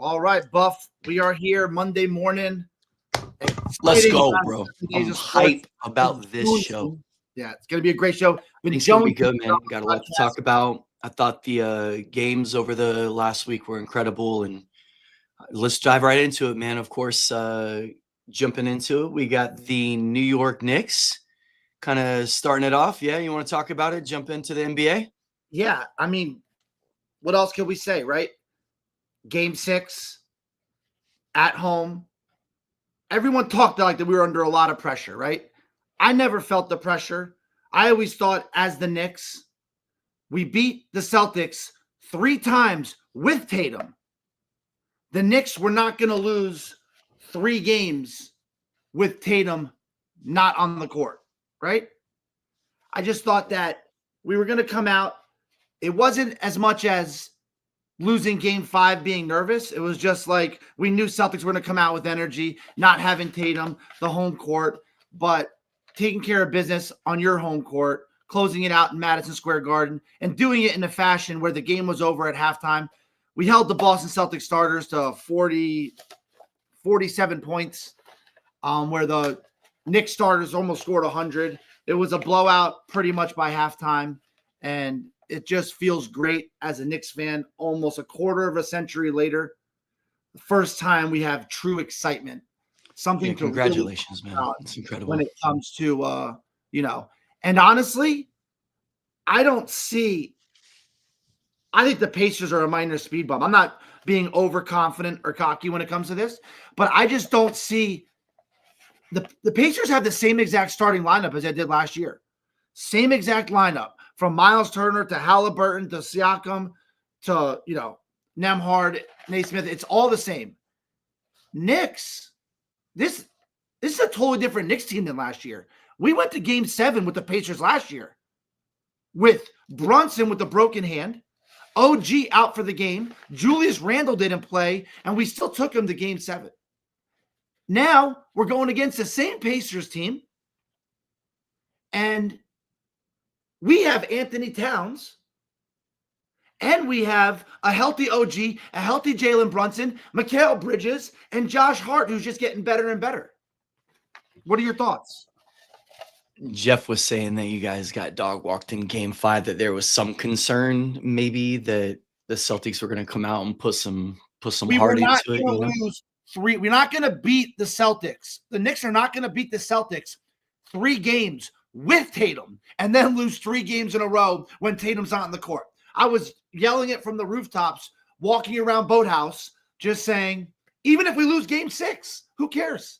All right, Buff. We are here Monday morning. Let's Exciting go, last bro. 7 days I'm of sports. hyped about this show. Yeah, it's gonna be a great show. It's gonna be good, man. Got a lot to talk about. I thought the games over the last week were incredible, and let's dive right into it, man. Of course, jumping into it, we got the New York Knicks kind of starting it off. Yeah, you want to talk about it? Jump into the NBA? Yeah, I mean, what else can we say, right? Game 6 at home. Everyone talked like that we were under a lot of pressure, right? I never felt the pressure. I always thought, as the Knicks, we beat the Celtics 3 times with Tatum. The Knicks were not going to lose 3 games with Tatum not on the court, right? I just thought that we were going to come out. It wasn't as much as losing game 5 being nervous. It was just like we knew Celtics were going to come out with energy, not having Tatum, the home court, but taking care of business on your home court, closing it out in Madison Square Garden, and doing it in a fashion where the game was over at halftime. We held the Boston Celtics starters to 47 points, where the Knicks starters almost scored 100. It was a blowout pretty much by halftime, and it just feels great as a Knicks fan almost a quarter of a century later. The first time we have true excitement. Something to congratulations, really man. It's incredible. when it comes to, and honestly, I think the Pacers are a minor speed bump. I'm not being overconfident or cocky when it comes to this, but I just don't see the Pacers have the same exact starting lineup as they did last year. Same exact lineup. From Miles Turner to Halliburton to Siakam to, Nembhard, Naismith, it's all the same. Knicks, this is a totally different Knicks team than last year. We went to game 7 with the Pacers last year with Brunson with the broken hand, OG out for the game, Julius Randle didn't play, and we still took him to game 7. Now we're going against the same Pacers team, and we have Anthony Towns, and we have a healthy OG, a healthy Jalen Brunson, Mikal Bridges, and Josh Hart, who's just getting better and better. What are your thoughts? Jeff was saying that you guys got dog walked in game 5, that there was some concern maybe that the Celtics were going to come out and put some heart into it. We're not going to beat the Celtics. The Knicks are not going to beat the Celtics 3 games with Tatum and then lose 3 games in a row when Tatum's not on the court. I was yelling it from the rooftops, walking around Boathouse, just saying, even if we lose game 6, who cares?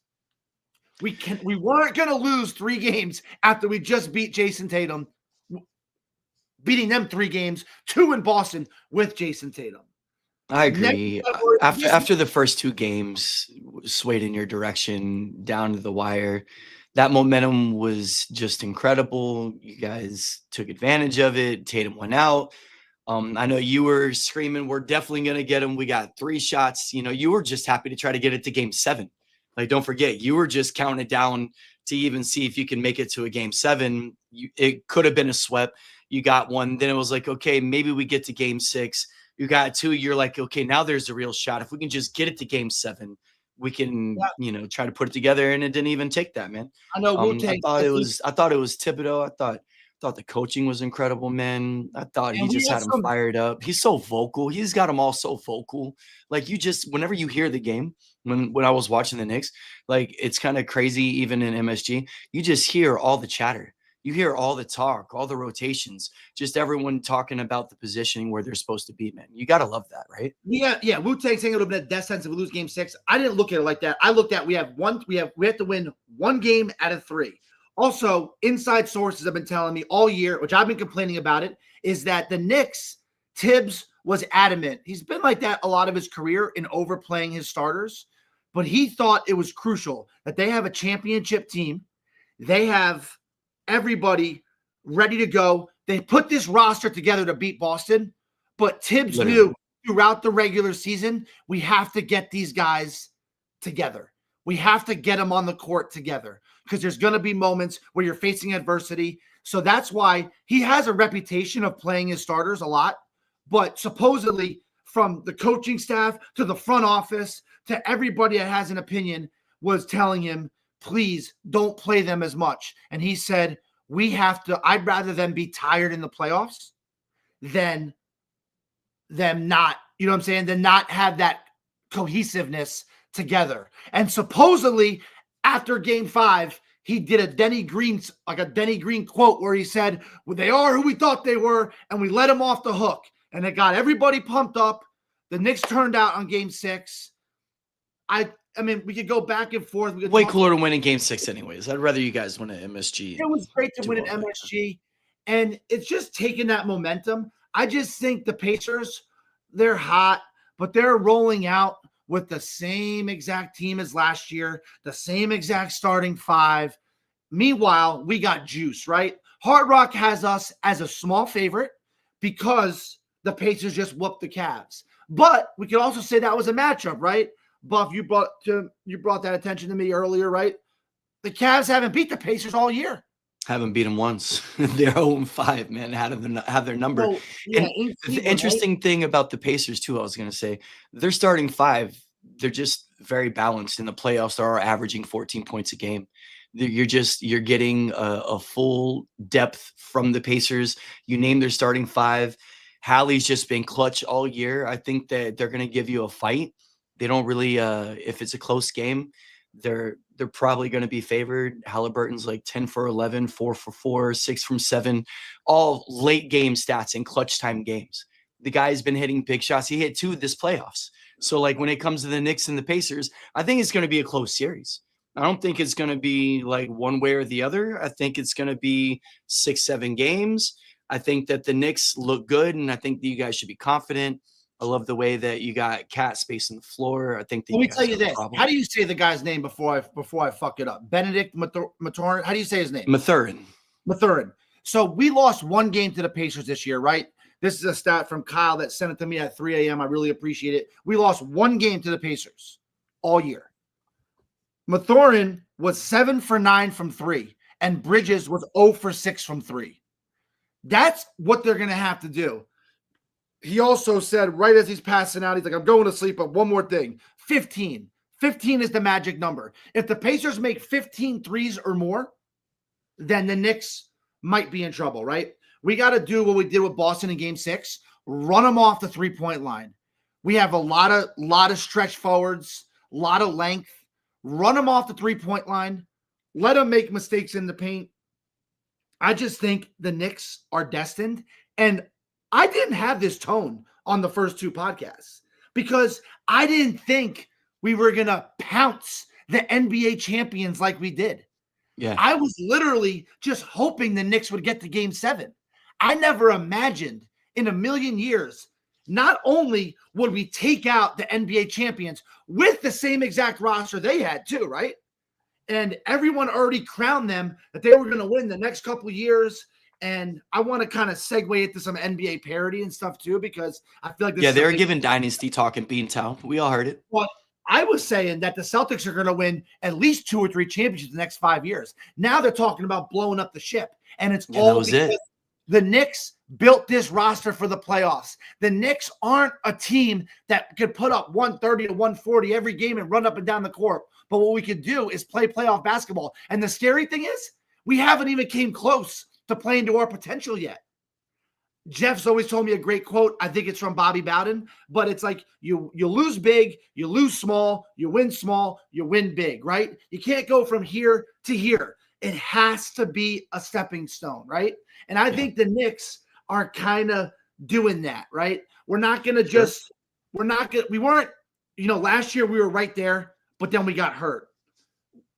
We weren't going to lose 3 games after we just beat Jason Tatum, beating them 3 games, 2 in Boston with Jason Tatum. I agree. After the first 2 games swayed in your direction down to the wire, that momentum was just incredible. You guys took advantage of it. Tatum went out. I know you were screaming, we're definitely going to get him. We got 3 shots. You were just happy to try to get it to game 7. Like, don't forget, you were just counting it down to even see if you can make it to a game 7. It could have been a sweep. You got 1. Then it was like, okay, maybe we get to game 6. You got 2. You're like, okay, now there's a real shot. If we can just get it to game 7, we can, try to put it together. And it didn't even take that, man. I know. I thought it was Thibodeau. I thought the coaching was incredible, man. I thought he just had him fired up. He's so vocal. He's got them all so vocal. Like, whenever you hear the game, when I was watching the Knicks, like, it's kind of crazy. Even in MSG, you just hear all the chatter. You hear all the talk, all the rotations, just everyone talking about the positioning where they're supposed to be, man. You got to love that, right? Yeah. Wu-Tang saying it would have been a death sentence if we lose game 6. I didn't look at it like that. I looked at we have to win 1 game out of 3. Also, inside sources have been telling me all year, which I've been complaining about it, is that the Knicks, Tibbs was adamant. He's been like that a lot of his career in overplaying his starters, but he thought it was crucial that they have a championship team. They have everybody ready to go. They put this roster together to beat Boston, but Tibbs knew throughout the regular season, we have to get these guys together. We have to get them on the court together because there's going to be moments where you're facing adversity. So that's why he has a reputation of playing his starters a lot. But supposedly from the coaching staff to the front office to everybody that has an opinion was telling him, please don't play them as much. And he said, I'd rather them be tired in the playoffs than them not, you know what I'm saying, than not have that cohesiveness together. And supposedly after game 5, he did a Denny Green quote where he said, well, they are who we thought they were, and we let them off the hook. And it got everybody pumped up. The Knicks turned out on game 6. I mean, we could go back and forth. Way cooler to win in game 6 anyways. I'd rather you guys win at MSG. It was great to win at MSG. And it's just taking that momentum. I just think the Pacers, they're hot, but they're rolling out with the same exact team as last year, the same exact starting 5. Meanwhile, we got juice, right? Hard Rock has us as a small favorite because the Pacers just whooped the Cavs. But we could also say that was a matchup, right? Buff, you brought that attention to me earlier, right? The Cavs haven't beat the Pacers all year. Haven't beat them once. They're 0-5, man. Have their number. Well, yeah, and the interesting thing about the Pacers, too, I was going to say, they're starting 5. They're just very balanced in the playoffs. They are averaging 14 points a game. You're getting a full depth from the Pacers. You name their starting 5. Hallie's just been clutch all year. I think that they're going to give you a fight. They don't really, if it's a close game, they're probably going to be favored. Halliburton's like 10 for 11, 4 for 4, 6 from 7, all late game stats in clutch time games. The guy's been hitting big shots. He hit 2 this playoffs. So like when it comes to the Knicks and the Pacers, I think it's going to be a close series. I don't think it's going to be like one way or the other. I think it's going to be 6-7 games. I think that the Knicks look good, and I think that you guys should be confident. I love the way that you got cat space on the floor. I think that let me tell you this. How do you say the guy's name before I fuck it up? Benedict Mathurin. How do you say his name? Mathurin. So we lost 1 game to the Pacers this year, right? This is a stat from Kyle that sent it to me at 3 a.m. I really appreciate it. We lost 1 game to the Pacers all year. Mathurin was 7 for 9 from 3, and Bridges was 0 for 6 from 3. That's what they're going to have to do. He also said right as he's passing out, he's like, I'm going to sleep, but one more thing. 15. 15 is the magic number. If the Pacers make 15 threes or more, then the Knicks might be in trouble, right? We got to do what we did with Boston in game 6, run them off the 3-point line. We have a lot of stretch forwards, a lot of length. Run them off the 3-point line. Let them make mistakes in the paint. I just think the Knicks are destined. And I didn't have this tone on the first 2 podcasts because I didn't think we were going to pounce the NBA champions like we did. Yeah. I was literally just hoping the Knicks would get to game 7. I never imagined in a million years, not only would we take out the NBA champions with the same exact roster they had too, right? And everyone already crowned them that they were going to win the next couple of years. And I want to kind of segue into some NBA parody and stuff too, because I feel like this they were giving dynasty talk in Beantown. We all heard it. Well, I was saying that the Celtics are going to win at least 2 or 3 championships in the next 5 years. Now they're talking about blowing up the ship, and it's all because the Knicks built this roster for the playoffs. The Knicks aren't a team that could put up 130 to 140 every game and run up and down the court. But what we could do is play playoff basketball. And the scary thing is we haven't even came close to playing to our potential yet. Jeff's always told me a great quote. I think it's from Bobby Bowden, but it's like you lose big, you lose small, you win small, you win big, right? You can't go from here to here. It has to be a stepping stone, right? And I think the Knicks are kind of doing that, right? We're not going to we weren't, last year we were right there, but then we got hurt.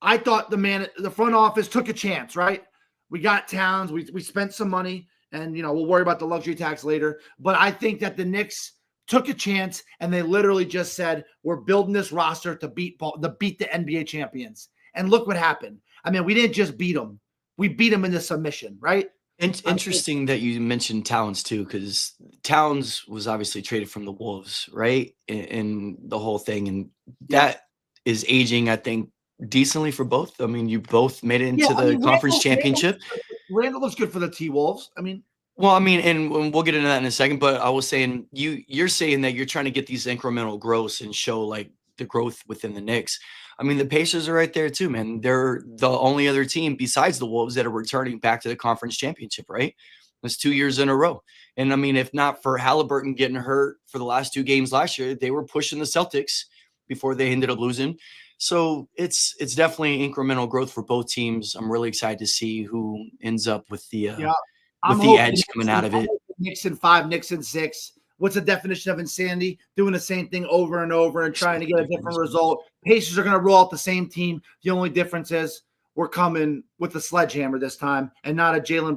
I thought the front office took a chance, right? We got Towns, we spent some money, and we'll worry about the luxury tax later. But I think that the Knicks took a chance, and they literally just said, "We're building this roster to beat the NBA champions." And look what happened. I mean, we didn't just beat them; we beat them in the submission, right? Interesting that you mentioned Towns too, because Towns was obviously traded from the Wolves, right? In the whole thing, and that is aging, I think, decently for both. I mean, you both made it into the conference championship. Randall looks good for the T-Wolves. I mean, Well, I mean, and we'll get into that in a second, but I was saying you're saying that you're trying to get these incremental growths and show like the growth within the Knicks. I mean, the Pacers are right there too, man. They're the only other team besides the Wolves that are returning back to the conference championship, right? That's 2 years in a row. And I mean, if not for Halliburton getting hurt for the last 2 games last year, they were pushing the Celtics before they ended up losing. So it's definitely incremental growth for both teams. I'm really excited to see who ends up Yeah. I'm with the hoping edge coming out of it. Knicks in 5, Knicks in 6. What's the definition of insanity? Doing the same thing over and over and trying to get a different result. Pacers are going to roll out the same team. The only difference is we're coming with a sledgehammer this time and not a Jalen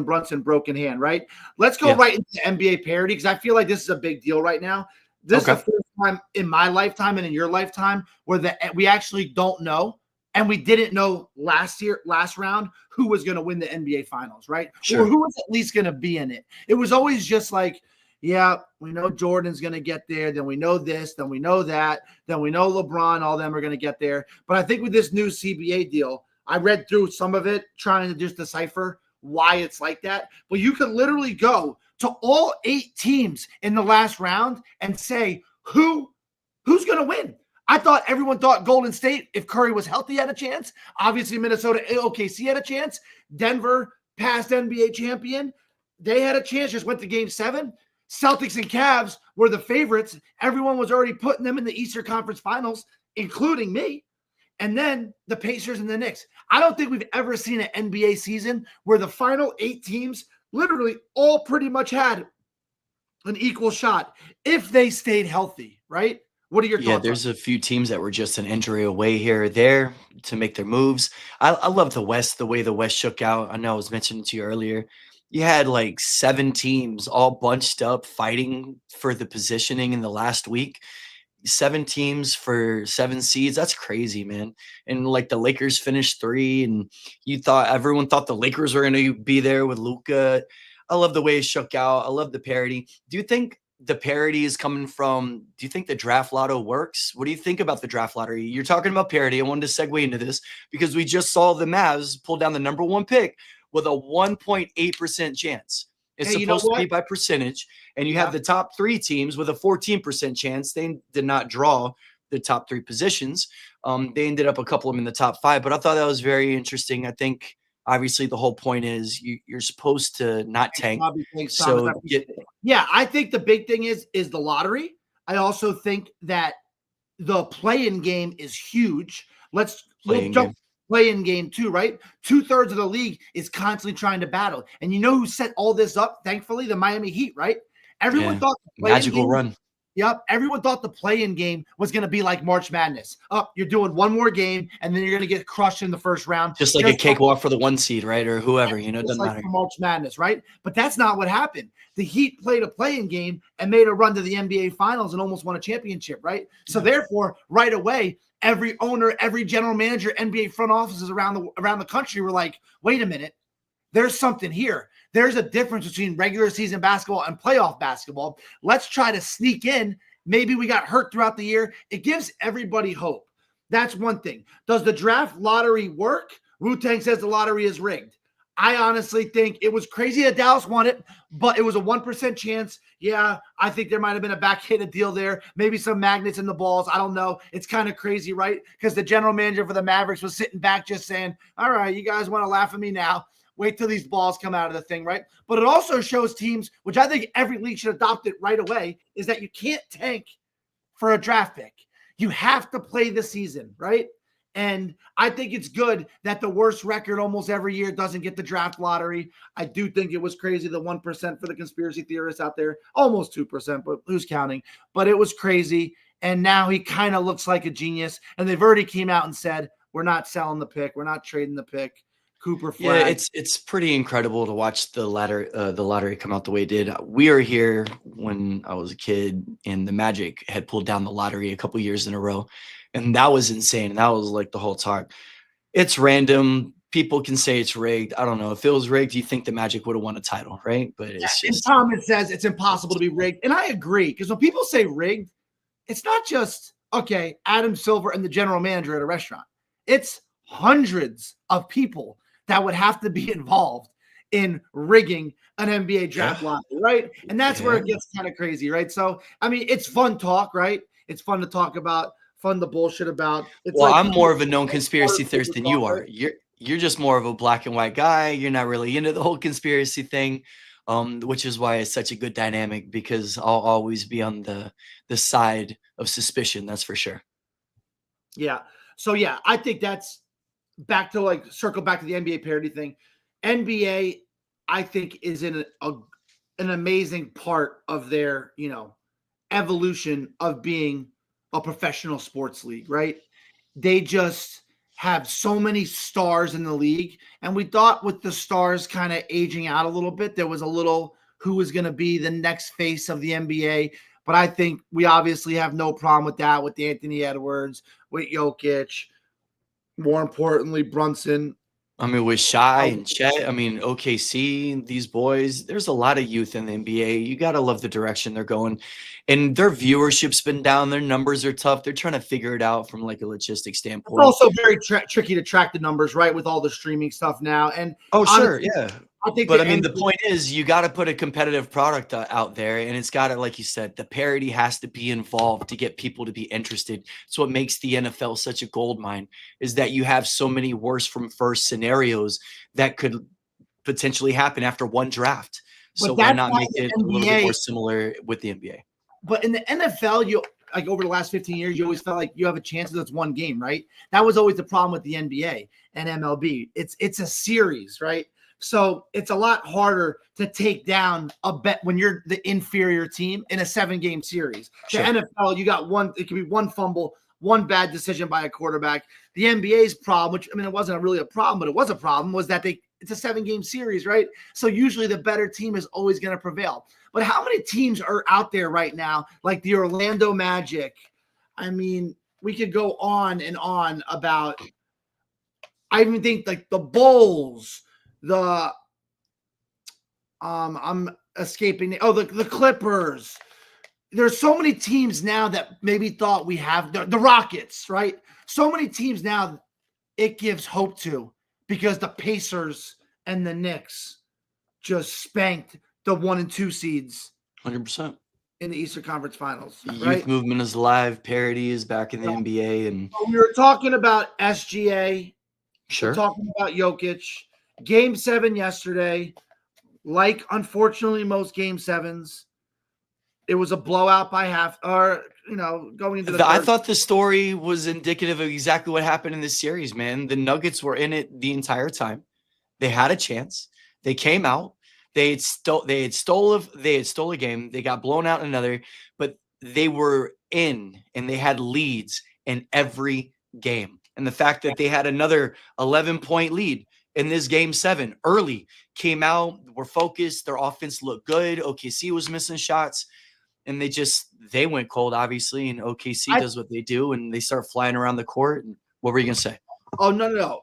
Brunson broken hand, right? Let's go right into NBA parity because I feel like this is a big deal right now. This is the first time in my lifetime and in your lifetime where we actually don't know. And we didn't know last round, who was going to win the NBA Finals, right? Sure. Or who was at least going to be in it. It was always just like, yeah, we know Jordan's going to get there. Then we know this. Then we know that. Then we know LeBron, all them are going to get there. But I think with this new CBA deal, I read through some of it trying to just decipher why it's like that. But you could literally go to all 8 teams in the last round and say, who's going to win? Everyone thought Golden State, if Curry was healthy, had a chance. Obviously, Minnesota, OKC had a chance. Denver, past NBA champion, they had a chance, just went to game 7. Celtics and Cavs were the favorites. Everyone was already putting them in the Eastern Conference Finals, including me. And then the Pacers and the Knicks. I don't think we've ever seen an NBA season where the final 8 teams literally all pretty much had an equal shot if they stayed healthy, right? What are your thoughts? There's a few teams that were just an injury away here or there to make their moves. I love the West, the way the West shook out. I know I was mentioning to you earlier. You had like 7 teams all bunched up fighting for the positioning in the last week. 7 teams for 7 seeds. That's crazy, man. And like the Lakers finished 3, and everyone thought the Lakers were going to be there with Luka. I love the way it shook out. I love the parity. Do you think the parity is coming from, do you think the draft lotto works? What do you think about the draft lottery? You're talking about parity. I wanted to segue into this because we just saw the Mavs pull down the number 1 pick with a 1.8% chance. It's supposed to be by percentage, and you have the top 3 teams with a 14% chance. They did not draw the top 3 positions. They ended up a couple of them in the top 5, but I thought that was very interesting. I think obviously the whole point is you're supposed to not tank. I think the big thing is the lottery. I also think that the play-in game is huge. Play-in game too, right? 2/3 of the league is constantly trying to battle. And you know who set all this up? Thankfully, the Miami Heat, right? Everyone thought the magical run. Yep. Everyone thought the play-in game was going to be like March Madness. You're doing one more game, and then you're going to get crushed in the first round. Just like a cakewalk for the 1 seed, right? Or whoever, it doesn't matter. March Madness, right? But that's not what happened. The Heat played a play-in game and made a run to the NBA Finals and almost won a championship, right? So therefore, right away, every owner, every general manager, NBA front offices around the country were like, wait a minute, there's something here. There's a difference between regular season basketball and playoff basketball. Let's try to sneak in. Maybe we got hurt throughout the year. It gives everybody hope. That's one thing. Does the draft lottery work? Wu-Tang says the lottery is rigged. I honestly think it was crazy that Dallas won it, but it was a 1% chance. Yeah, I think there might have been a backhanded deal there. Maybe some magnets in the balls. I don't know. It's kind of crazy, right? Because the general manager for the Mavericks was sitting back just saying, all right, you guys want to laugh at me now. Wait till these balls come out of the thing, right? But it also shows teams, which I think every league should adopt it right away, is that you can't tank for a draft pick. You have to play the season, right? And I think it's good that the worst record almost every year doesn't get the draft lottery. I do think it was crazy, the 1% for the conspiracy theorists out there. Almost 2%, but who's counting? But it was crazy. And now he kind of looks like a genius. And they've already came out and said, we're not selling the pick. We're not trading the pick. Cooper flag. Yeah, it's pretty incredible to watch the lottery come out the way it did. We were here when I was a kid, and the Magic had pulled down the lottery a couple years in a row, and that was insane. And that was like the whole talk. It's random. People can say it's rigged. I don't know. If it was rigged, you think the Magic would have won a title, right? But it's just. Tom, it says it's impossible to be rigged, and I agree, because when people say rigged, it's not just Adam Silver and the general manager at a restaurant. It's hundreds of people that would have to be involved in rigging an NBA draft lottery, right? And that's where it gets kind of crazy, right? So, I mean, it's fun talk, right? It's fun to talk about, fun to bullshit about. It's well, like I'm more of a known conspiracy theorist than you are. right? You're just more of a black and white guy. You're not really into the whole conspiracy thing, which is why it's such a good dynamic, because I'll always be on the side of suspicion. That's for sure. Yeah. So yeah, I think that's back to like circle back to the NBA parity thing. NBA, I think, is in an amazing part of their, evolution of being a professional sports league, right? They just have so many stars in the league. And we thought with the stars kind of aging out a little bit, there was a little who was going to be the next face of the NBA. But I think we obviously have no problem with that, with Anthony Edwards, with Jokic, more importantly, Brunson. I mean, with Shai and Chet, I mean, OKC, these boys, there's a lot of youth in the NBA. You got to love the direction they're going. And their viewership's been down. Their numbers are tough. They're trying to figure it out from like a logistic standpoint. It's also very tricky to track the numbers, right, with all the streaming stuff now. And sure, yeah. I think but I mean, the point is you got to put a competitive product out there, and it's got to, like you said, the parity has to be involved to get people to be interested. So what makes the NFL such a gold mine is that you have so many worse from first scenarios that could potentially happen after one draft. So why not make it a little bit more similar with the NBA? But in the NFL, you like over the last 15 years, you always felt like you have a chance that it's one game, right? That was always the problem with the NBA and MLB. It's a series, right? So it's a lot harder to take down a bet when you're the inferior team in a 7-game series. Sure. The NFL, you got one, it could be one fumble, one bad decision by a quarterback. The NBA's problem, which, I mean, it wasn't really a problem, but it was a problem, was that it's a 7-game series, right? So usually the better team is always going to prevail. But how many teams are out there right now, like the Orlando Magic? I mean, we could go on and on about, I even think like the Bulls, I'm escaping. The Clippers. There's so many teams now that maybe thought we have the Rockets, right? So many teams now it gives hope to, because the Pacers and the Knicks just spanked the 1 and 2 seeds 100% in the Eastern Conference Finals. The right? youth movement is alive. Parity is back in the NBA. And we were talking about SGA. Sure. We're talking about Jokic. Game 7 yesterday. Like, unfortunately, most Game 7s, it was a blowout by half, or, going into I thought the story was indicative of exactly what happened in this series, man. The Nuggets were in it the entire time. They had a chance. They came out. They had stole a game. They got blown out in another, but they were in and they had leads in every game. And the fact that they had another 11-point lead in this Game 7 early, came out, were focused. Their offense looked good. OKC was missing shots, and they went cold, obviously. And OKC does what they do, and they start flying around the court. And what were you gonna say? Oh, no.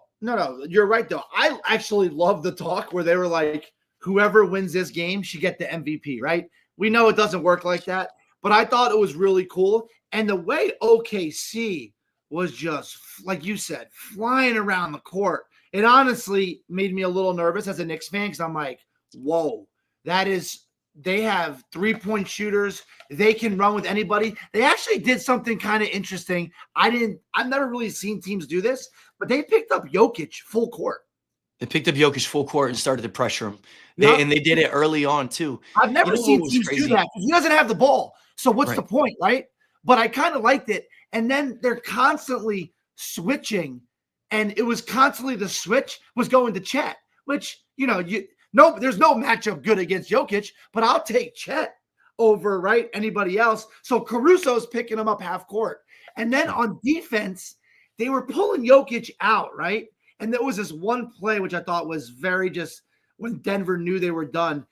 You're right, though. I actually love the talk where they were like, whoever wins this game should get the MVP, right? We know it doesn't work like that, but I thought it was really cool. And the way OKC was just, like you said, flying around the court, it honestly made me a little nervous as a Knicks fan, because I'm like, whoa, they have 3-point shooters. They can run with anybody. They actually did something kind of interesting. I've never really seen teams do this, but they picked up Jokic full court. They picked up Jokic full court and started to pressure him. And they did it early on, too. I've never seen teams do that. He doesn't have the ball. So what's the point, right? But I kind of liked it. And then they're constantly switching. And it was constantly the switch was going to Chet, which, there's no matchup good against Jokic, but I'll take Chet over, right, anybody else. So Caruso's picking him up half court. And then on defense, they were pulling Jokic out, right? And there was this one play, which I thought was very just when Denver knew they were done.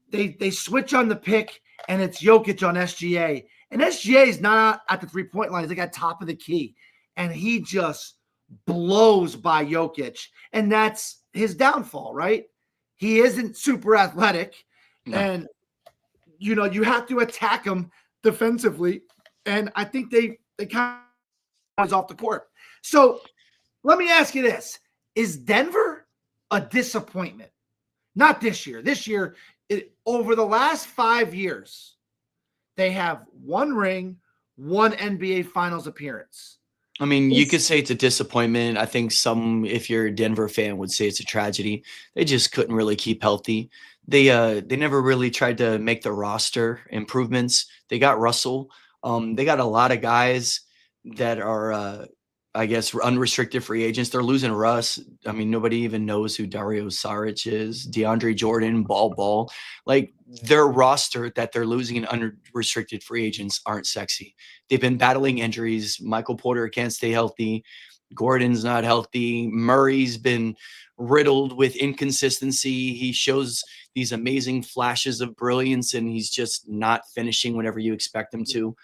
They switch on the pick, and it's Jokic on SGA. And SGA is not at the 3-point line. He's like at top of the key. And he just blows by Jokic. And that's his downfall, right? He isn't super athletic. No. And, you have to attack him defensively. And I think they kind of was off the court. So let me ask you this. Is Denver a disappointment? Not this year. This year, over the last 5 years, they have 1 ring, 1 NBA Finals appearance. I mean, you could say it's a disappointment. I think if you're a Denver fan, would say it's a tragedy. They just couldn't really keep healthy. They never really tried to make the roster improvements. They got Russell. They got a lot of guys that are, I guess, unrestricted free agents. They're losing Russ. I mean, nobody even knows who Dario Saric is. DeAndre Jordan, Ball. Like, their roster that they're losing in unrestricted free agents aren't sexy. They've been battling injuries. Michael Porter can't stay healthy. Gordon's not healthy. Murray's been riddled with inconsistency. He shows these amazing flashes of brilliance, and he's just not finishing whenever you expect him to.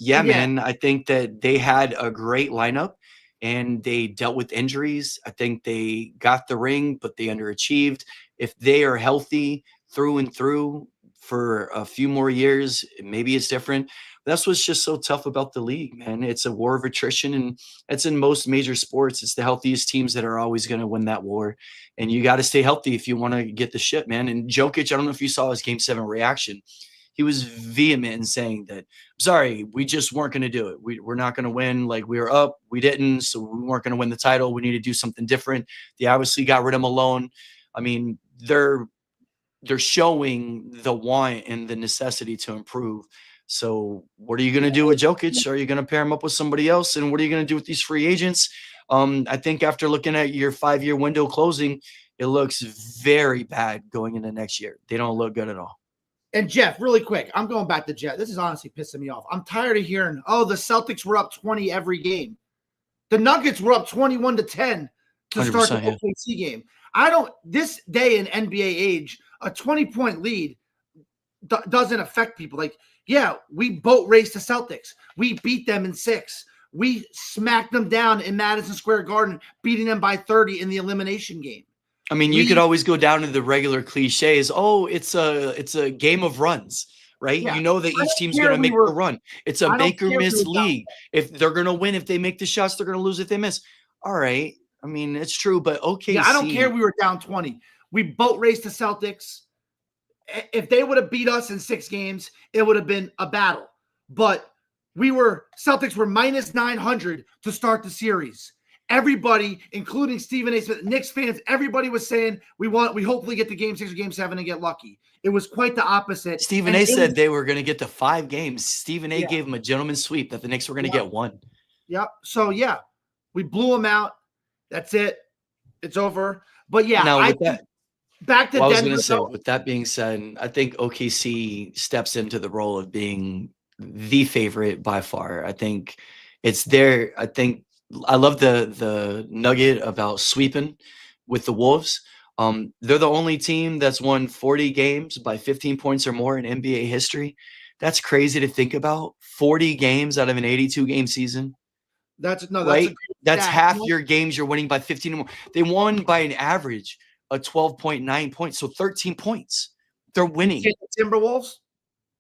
Yeah, man, I think that they had a great lineup and they dealt with injuries. I think they got the ring, but they underachieved. If they are healthy through and through for a few more years, maybe it's different. That's what's just so tough about the league, man. It's a war of attrition, and it's in most major sports. It's the healthiest teams that are always going to win that war. And you got to stay healthy if you want to get the shit, man. And Jokic, I don't know if you saw his Game 7 reaction. He was vehement in saying that, sorry, we just weren't going to do it. We're not going to win. Like, we were up, we didn't, so we weren't going to win the title. We need to do something different. They obviously got rid of Malone. I mean, they're showing the want and the necessity to improve. So what are you going to do with Jokic? Are you going to pair him up with somebody else? And what are you going to do with these free agents? I think after looking at your 5-year window closing, it looks very bad going into next year. They don't look good at all. And Jeff, really quick, I'm going back to Jeff. This is honestly pissing me off. I'm tired of hearing, oh, the Celtics were up 20 every game. The Nuggets were up 21-10 to start the OKC game. This day in NBA age, a 20-point lead doesn't affect people. Like, yeah, we boat raced the Celtics. We beat them in 6. We smacked them down in Madison Square Garden, beating them by 30 in the elimination game. I mean, you could always go down to the regular cliches. Oh, it's a game of runs, right? Yeah. You know that each team's going to make the run. It's a make or miss league. If they're going to win, if they make the shots, they're going to lose if they miss. All right. I mean, it's true, but okay. Yeah, I don't care. We were down 20. We boat raced the Celtics. If they would have beat us in 6 games, it would have been a battle. But Celtics were minus 900 to start the series. Everybody, including Stephen A. Smith, Knicks fans, everybody was saying we hopefully get to Game 6 or Game 7 and get lucky. It was quite the opposite. Stephen A. said they were going to get to 5 games. Stephen A. gave them a gentleman's sweep that the Knicks were going to get 1. Yep. So, yeah, we blew them out. That's it. It's over. But, yeah, back to Denver. I was going to say, with that being said, I think OKC steps into the role of being the favorite by far. I think it's there. I love the nugget about sweeping with the Wolves. They're the only team that's won 40 games by 15 points or more in NBA history. That's crazy to think about. 40 games out of an 82-game season. That's half your games you're winning by 15 or more. They won by an average of 12.9 points, so 13 points. They're winning. The Timberwolves?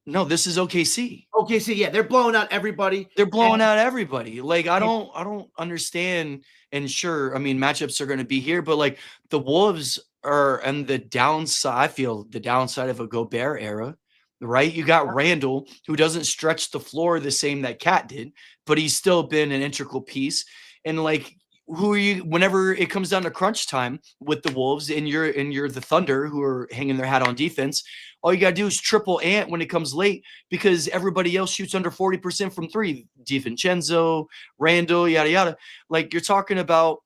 No, this is OKC. OKC, yeah, they're blowing out everybody. They're blowing out everybody. Like, I don't understand. And sure, I mean, matchups are going to be here, but like the Wolves are on the downside. I feel the downside of a Gobert era, right? You got Randall, who doesn't stretch the floor the same that Cat did, but he's still been an integral piece. And like, who are you whenever it comes down to crunch time with the Wolves and you're the Thunder who are hanging their hat on defense? All you got to do is triple Ant when it comes late because everybody else shoots under 40% from 3. DiVincenzo, Randall, yada, yada. Like, you're talking about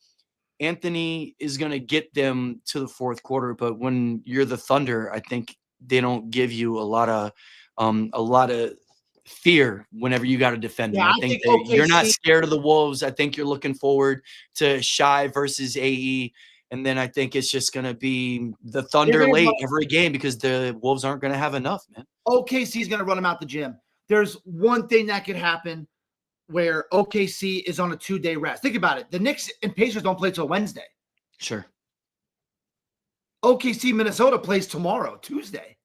Anthony is going to get them to the 4th quarter. But when you're the Thunder, I think they don't give you a lot of fear whenever you got to defend them. I think you're not scared of the Wolves. I think you're looking forward to Shai versus AE. And then I think it's just going to be the Thunder late every game because the Wolves aren't going to have enough, man. OKC is going to run them out the gym. There's one thing that could happen where OKC is on a 2-day rest. Think about it. The Knicks and Pacers don't play till Wednesday. Sure. OKC Minnesota plays tomorrow, Tuesday.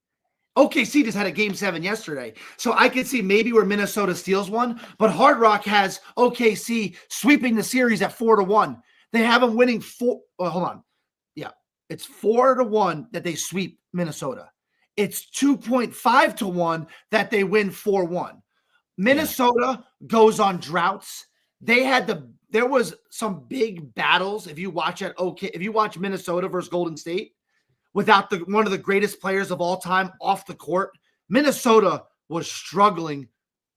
OKC just had a Game 7 yesterday. So I can see maybe where Minnesota steals one, but Hard Rock has OKC sweeping the series at 4-1. They have them winning 4. Well, hold on. Yeah. It's 4-1 that they sweep Minnesota. It's 2.5-1 that they win 4-1. Minnesota goes on droughts. There was some big battles. If you watch Minnesota versus Golden State, without one of the greatest players of all time off the court, Minnesota was struggling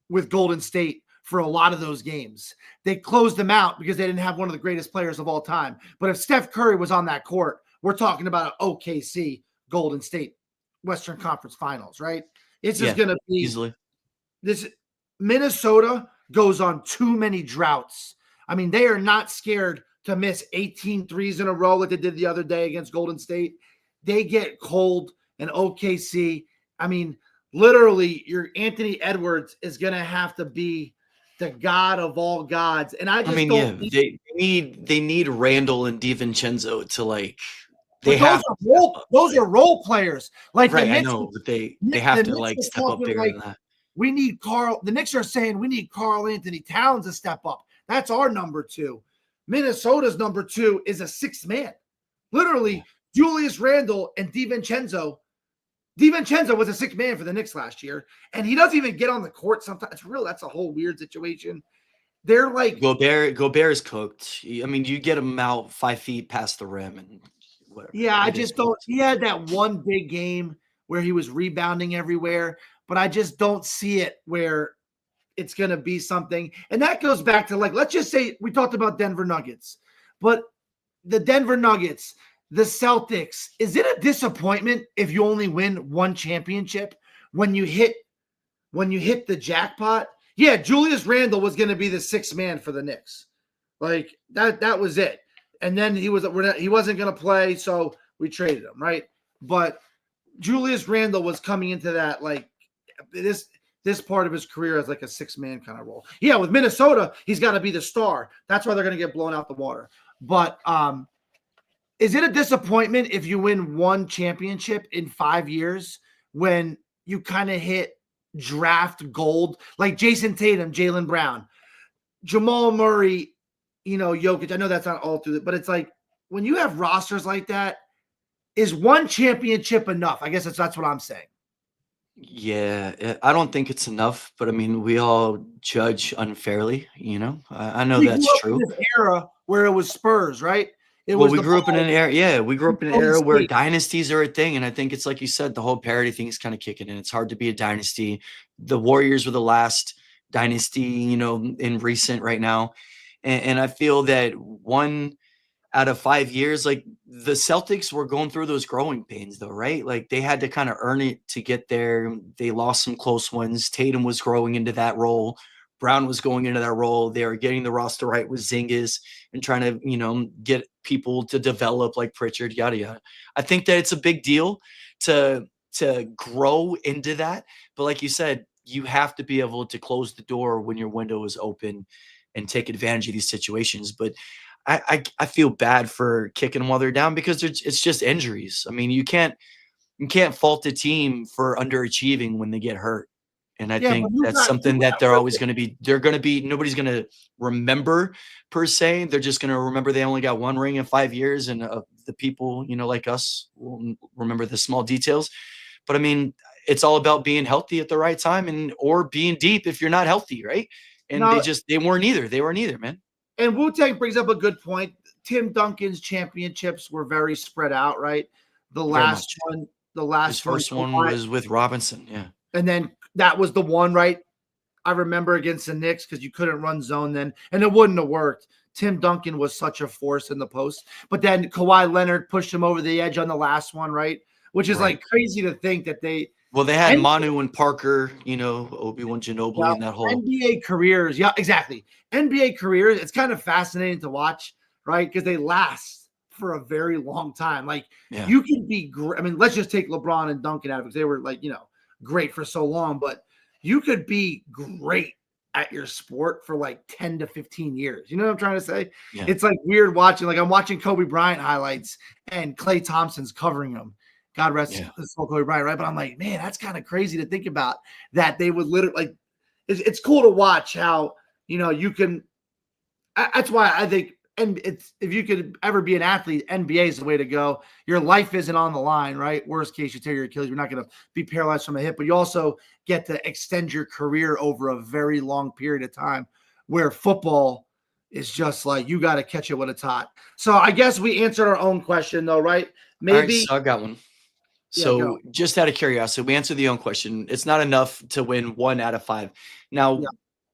with Golden State for a lot of those games. They closed them out because they didn't have one of the greatest players of all time. But if Steph Curry was on that court, we're talking about an OKC Golden State Western Conference Finals, right? It's just going to be easily. This Minnesota goes on too many droughts. I mean, they are not scared to miss 18 threes in a row like they did the other day against Golden State. They get cold, and OKC, I mean, literally, your Anthony Edwards is going to have to be the god of all gods. And I they need Randall and DiVincenzo to like. Those are role players. Like right, I know, but they have to like step up bigger than that. We need Carl. The Knicks are saying we need Karl Anthony Towns to step up. That's our number 2. Minnesota's number 2 is a 6th man. Literally, Julius Randle and DiVincenzo. DiVincenzo was a 6th man for the Knicks last year, and he doesn't even get on the court sometimes. That's a whole weird situation. They're like Gobert is cooked. I mean, you get him out 5 feet past the rim and whatever. Yeah, I just don't. He had that one big game where he was rebounding everywhere, but I just don't see it where it's going to be something. And that goes back to, like, let's just say we talked about Denver Nuggets, but the Denver Nuggets, the Celtics, is it a disappointment if you only win one championship when you hit the jackpot? Yeah, Julius Randle was going to be the 6th man for the Knicks. Like that was it. And then he wasn't going to play, so we traded him, right? But Julius Randle was coming into that, like, this part of his career as like a 6th man kind of role. Yeah, with Minnesota, he's got to be the star. That's why they're going to get blown out the water. But is it a disappointment if you win one championship in 5 years when you kind of hit draft gold? Like Jason Tatum, Jaylen Brown, Jamal Murray, Jokic. I know that's not all through it, but it's like when you have rosters like that, is one championship enough? I guess that's what I'm saying. Yeah, I don't think it's enough, but I mean, we all judge unfairly, I know that's true. In this era where it was Spurs, right? We grew up in an era. Yeah, we grew up in an era where dynasties are a thing, and I think it's like you said, the whole parity thing is kind of kicking in. It's hard to be a dynasty. The Warriors were the last dynasty, in recent right now, and I feel that 1 out of 5 years, like the Celtics were going through those growing pains, though, right? Like they had to kind of earn it to get there. They lost some close ones. Tatum was growing into that role. Brown was going into that role. They were getting the roster right with Zingas and trying to, get people to develop like Pritchard, yada, yada. I think that it's a big deal to grow into that. But like you said, you have to be able to close the door when your window is open and take advantage of these situations. But I feel bad for kicking them while they're down because it's just injuries. I mean, you can't fault a team for underachieving when they get hurt. And I think that's something that nobody's going to remember per se. They're just going to remember they only got 1 ring in 5 years. And the people, like us will remember the small details. But I mean, it's all about being healthy at the right time or being deep if you're not healthy. Right. And they weren't either. They weren't either, man. And Wu-Tang brings up a good point. Tim Duncan's championships were very spread out, right? His first one was with Robinson, yeah. And then that was the one, right? I remember against the Knicks because you couldn't run zone then, and it wouldn't have worked. Tim Duncan was such a force in the post. But then Kawhi Leonard pushed him over the edge on the last one, right? Which is like crazy to think that they – well, they had Manu and Parker, Obi-Wan Ginobili and that whole NBA careers. Yeah, exactly. NBA careers. It's kind of fascinating to watch, right? Because they last for a very long time. Like you can be great. I mean, let's just take LeBron and Duncan out because they were like, great for so long. But you could be great at your sport for like 10 to 15 years. You know what I'm trying to say? Yeah. It's like weird watching. Like I'm watching Kobe Bryant highlights and Klay Thompson's covering him. God rest his soul, Kobe Bryant, right? But I'm like, man, that's kind of crazy to think about that they would literally it's cool to watch how, you can. That's why I think and it's, if you could ever be an athlete, NBA is the way to go. Your life isn't on the line, right? Worst case, you tear your Achilles. You're not going to be paralyzed from a hip, but you also get to extend your career over a very long period of time, where football is just like, you got to catch it when it's hot. So I guess we answered our own question though, right? Maybe. All right, so I got one. So just out of curiosity, we answered the own question. It's not enough to win 1 out of 5. Now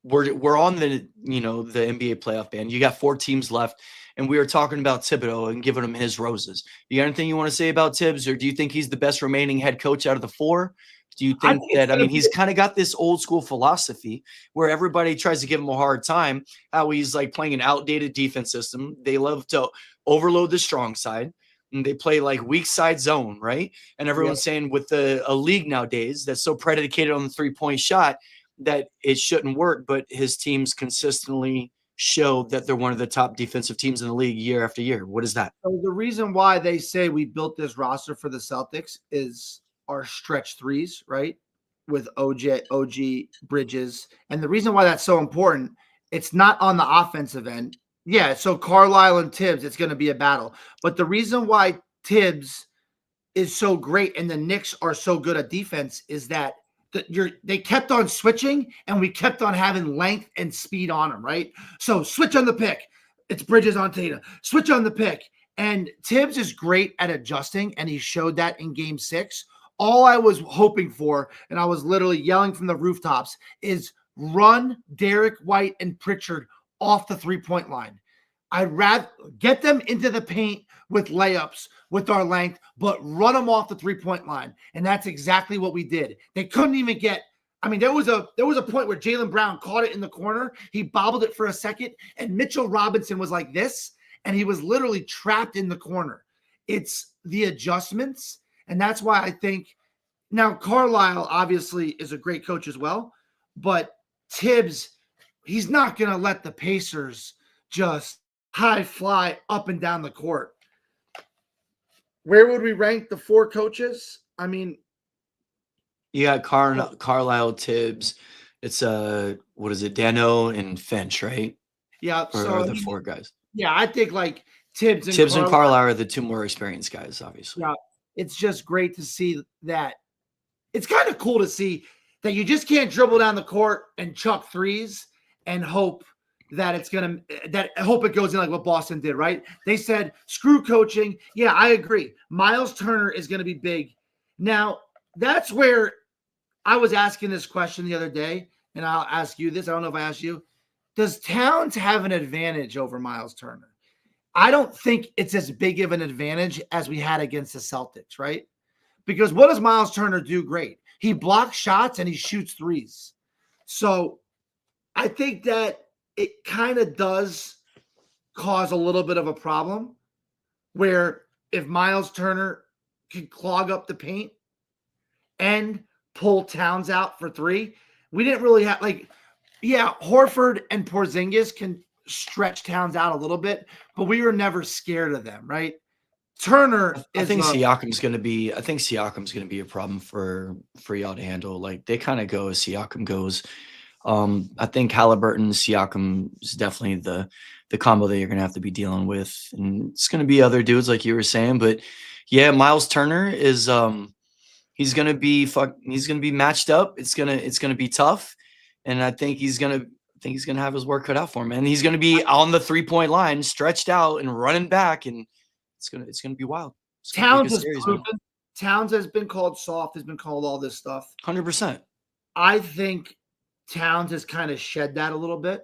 we're on the the NBA playoff band. You got 4 teams left, and we were talking about Thibodeau and giving him his roses. You got anything you want to say about Tibbs, or do you think he's the best remaining head coach out of the 4? Do you think that, I mean, he's kind of got this old school philosophy where everybody tries to give him a hard time, how he's like playing an outdated defense system. They love to overload the strong side, and they play like weak side zone, right? And everyone's saying with a league nowadays that's so predicated on the 3-point shot that it shouldn't work, but his teams consistently show that they're one of the top defensive teams in the league year after year. What is that? So the reason why they say we built this roster for the Celtics is our stretch threes, right? With OG, Bridges. And the reason why that's so important, it's not on the offensive end. Yeah, so Carlisle and Tibbs, it's going to be a battle. But the reason why Tibbs is so great and the Knicks are so good at defense is that they kept on switching, and we kept on having length and speed on them, right? So switch on the pick. It's Bridges on Tatum. Switch on the pick. And Tibbs is great at adjusting, and he showed that in Game 6. All I was hoping for, and I was literally yelling from the rooftops, is run Derek White and Pritchard off the 3-point line. I'd rather get them into the paint with layups with our length, but run them off the 3-point line. And that's exactly what we did. They couldn't even get, I mean, there was a point where Jaylen Brown caught it in the corner. He bobbled it for a second, and Mitchell Robinson was like this, and he was literally trapped in the corner. It's the adjustments. And that's why I think now Carlisle obviously is a great coach as well, but Tibbs, he's not going to let the Pacers just high fly up and down the court. Where would we rank the 4 coaches? I mean, you got Carlisle, Tibbs. It's what is it, Dano and Finch, right? Yeah. Or so are the 4 guys? Yeah, I think like Tibbs and Carlisle are the 2 more experienced guys, obviously. Yeah, it's just great to see that. It's kind of cool to see that you just can't dribble down the court and chuck threes and hope that it goes in like what Boston did, right? They said, screw coaching. Yeah, I agree. Miles Turner is going to be big. Now, that's where I was asking this question the other day, and I'll ask you this. I don't know if I asked you. Does Towns have an advantage over Miles Turner? I don't think it's as big of an advantage as we had against the Celtics, right? Because what does Miles Turner do great? He blocks shots and he shoots threes. So I think that it kind of does cause a little bit of a problem where if Miles Turner can clog up the paint and pull Towns out for 3, we didn't really have Horford and Porzingis can stretch Towns out a little bit, but we were never scared of them, right? Turner I think Siakam's going to be a problem for y'all to handle. Like, they kind of go as Siakam goes. I think Halliburton, Siakam is definitely the combo that you're going to have to be dealing with. And it's going to be other dudes like you were saying, but yeah, Miles Turner is he's going to be matched up. It's going to be tough. And I think he's going to have his work cut out for him. And he's going to be on the 3-point line, stretched out and running back, and it's going to be wild. Towns has been called soft, has been called all this stuff. 100%. I think Towns has kind of shed that a little bit.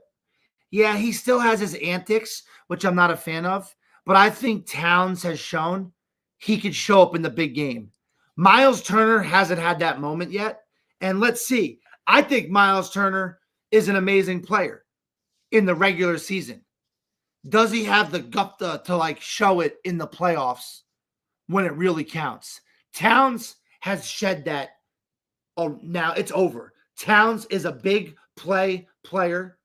Yeah, he still has his antics, which I'm not a fan of, but I think Towns has shown he could show up in the big game. Miles Turner hasn't had that moment yet. And let's see. I think Miles Turner is an amazing player in the regular season. Does he have the gupta to show it in the playoffs when it really counts? Towns has shed that. Oh, now it's over. Towns is a big player,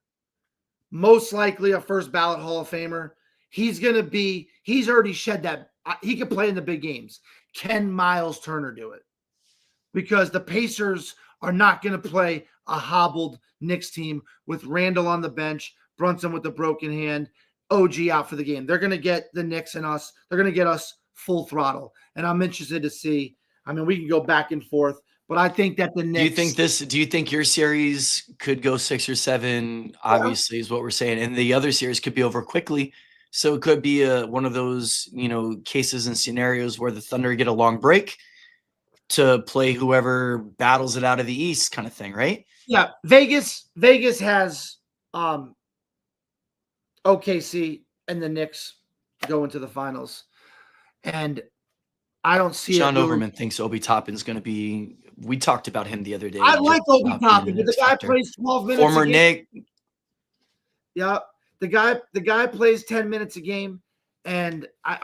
most likely a first ballot Hall of Famer. He's already shed that. He can play in the big games. Can Miles Turner do it? Because the Pacers are not going to play a hobbled Knicks team with Randall on the bench, Brunson with the broken hand. OG out for the game. They're going to get the Knicks and us. They're going to get us full throttle. And I'm interested to see. I mean, we can go back and forth, but I think that the Knicks. Do you think your series could go 6 or 7? Obviously, is what we're saying, and the other series could be over quickly. So it could be one of those, cases and scenarios where the Thunder get a long break to play whoever battles it out of the East, kind of thing, right? Yeah, Vegas has OKC and the Knicks go into the finals, and I don't see Sean it. Overman thinks Obi Toppin's going to be. We talked about him the other day. I like Obi Toppin, but the guy plays 12 minutes. Former Knick. Yeah, the guy plays 10 minutes a game,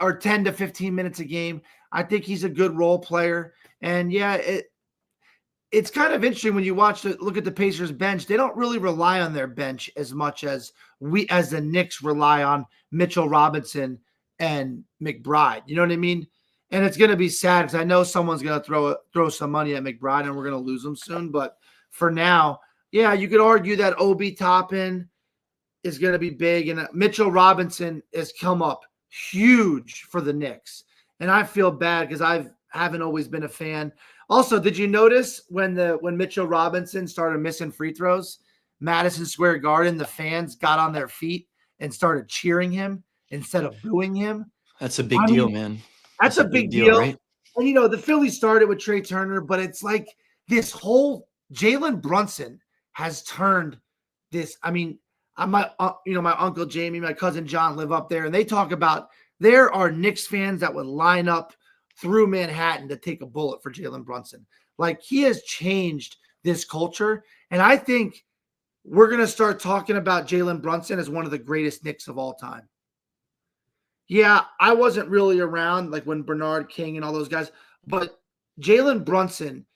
or 10 to 15 minutes a game. I think he's a good role player, and yeah, it's kind of interesting when you look at the Pacers bench. They don't really rely on their bench as much as the Knicks rely on Mitchell Robinson and McBride. You know what I mean? And it's going to be sad because I know someone's going to throw some money at McBride and we're going to lose him soon. But for now, yeah, you could argue that Obi Toppin is going to be big, and Mitchell Robinson has come up huge for the Knicks. And I feel bad because I haven't always been a fan. Also, did you notice when Mitchell Robinson started missing free throws, Madison Square Garden, the fans got on their feet and started cheering him instead of booing him? That's a big deal, man. That's a big deal, right? And the Phillies started with Trey Turner, but it's like this whole Jalen Brunson has turned this. I mean, my uncle Jamie, my cousin John live up there, and they talk about there are Knicks fans that would line up through Manhattan to take a bullet for Jalen Brunson. Like, he has changed this culture, and I think we're going to start talking about Jalen Brunson as one of the greatest Knicks of all time. Yeah, I wasn't really around like when Bernard King and all those guys, but Jalen Brunson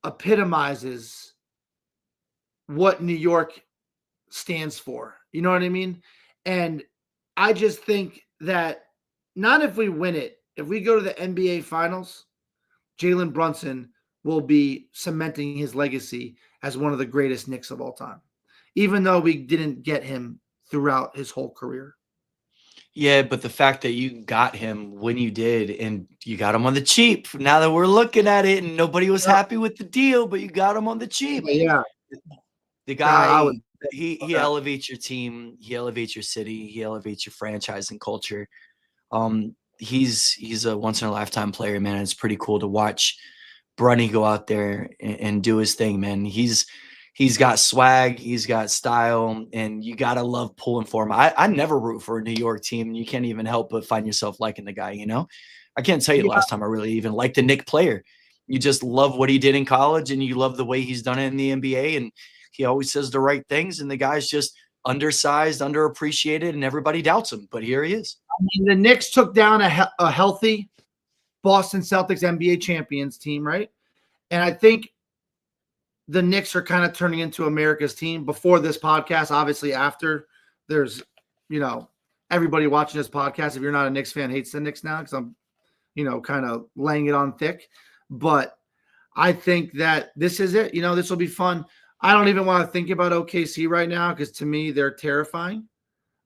epitomizes what New York stands for. You know what I mean? And I just think that not if we win it, if we go to the NBA Finals, Jalen Brunson will be cementing his legacy as one of the greatest Knicks of all time, even though we didn't get him throughout his whole career. Yeah, but the fact that you got him when you did, and you got him on the cheap, now that we're looking at it, and nobody was happy with the deal, but you got him on the cheap. Yeah. The guy, he elevates your team, he elevates your city, he elevates your franchise and culture. He's a once in a lifetime player, man. It's pretty cool to watch Brunny go out there and do his thing, man. He's got swag, he's got style, and you gotta love pulling for him. I never root for a New York team, and you can't even help but find yourself liking the guy. I can't tell you the last time I really even liked the Knick player. You just love what he did in college, and you love the way he's done it in the NBA, and he always says the right things, and the guy's just undersized, underappreciated, and everybody doubts him. But here he is. I mean, the Knicks took down a healthy Boston Celtics NBA champions team, right? And I think the Knicks are kind of turning into America's team. Before this podcast, obviously after, there's, everybody watching this podcast, if you're not a Knicks fan, hates the Knicks now because I'm, kind of laying it on thick. But I think that this is it. This will be fun. I don't even want to think about OKC right now because to me, they're terrifying.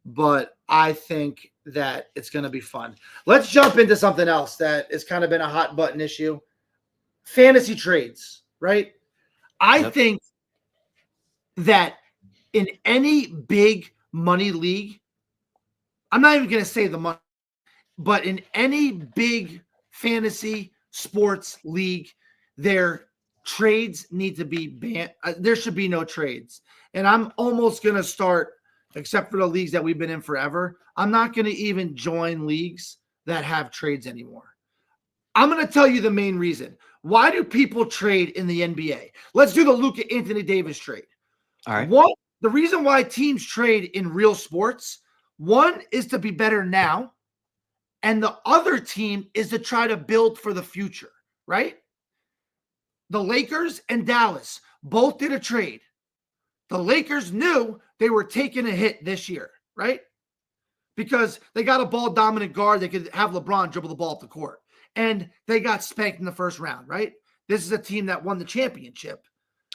But I think that it's going to be fun. Let's jump into something else that has kind of been a hot button issue. Fantasy trades, right? I think that in any big money league, I'm not even going to say the money, but in any big fantasy sports league, their trades need to be banned. There should be no trades. And I'm almost going to start, except for the leagues that we've been in forever, I'm not going to even join leagues that have trades anymore. I'm going to tell you the main reason. Why do people trade in the NBA? Let's do the Luka Anthony Davis trade. All right. The reason why teams trade in real sports, one is to be better now, and the other team is to try to build for the future, right? The Lakers and Dallas both did a trade. The Lakers knew they were taking a hit this year, right? Because they got a ball-dominant guard that could have LeBron dribble the ball up the court. And they got spanked in the first round, right? This is a team that won the championship.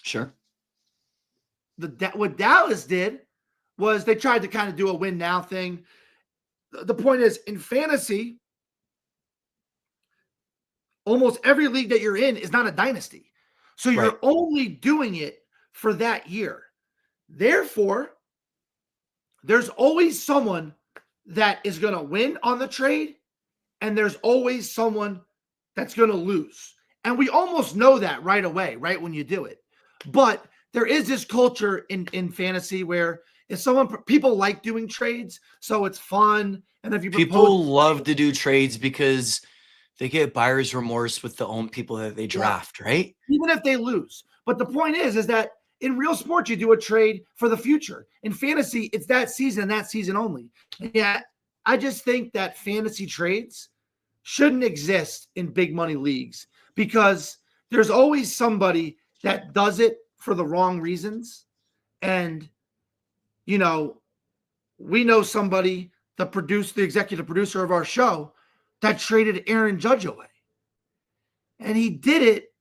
Sure. What Dallas did was they tried to kind of do a win now thing. the point is, in fantasy, almost every league that you're in is not a dynasty. So you're only doing it for that year. Therefore, there's always someone that is going to win on the trade, and there's always someone that's going to lose. And we almost know that right away, right, when you do it. But there is this culture in fantasy where if people like doing trades, so it's fun. And if you people love to do trades because they get buyer's remorse with the own people that they draft, right? Even if they lose. But the point is that in real sports, you do a trade for the future. In fantasy, it's that season only. Yeah, I just think that fantasy trades shouldn't exist in big money leagues because there's always somebody that does it for the wrong reasons. And, we know somebody, the executive producer of our show, that traded Aaron Judge away. And he did it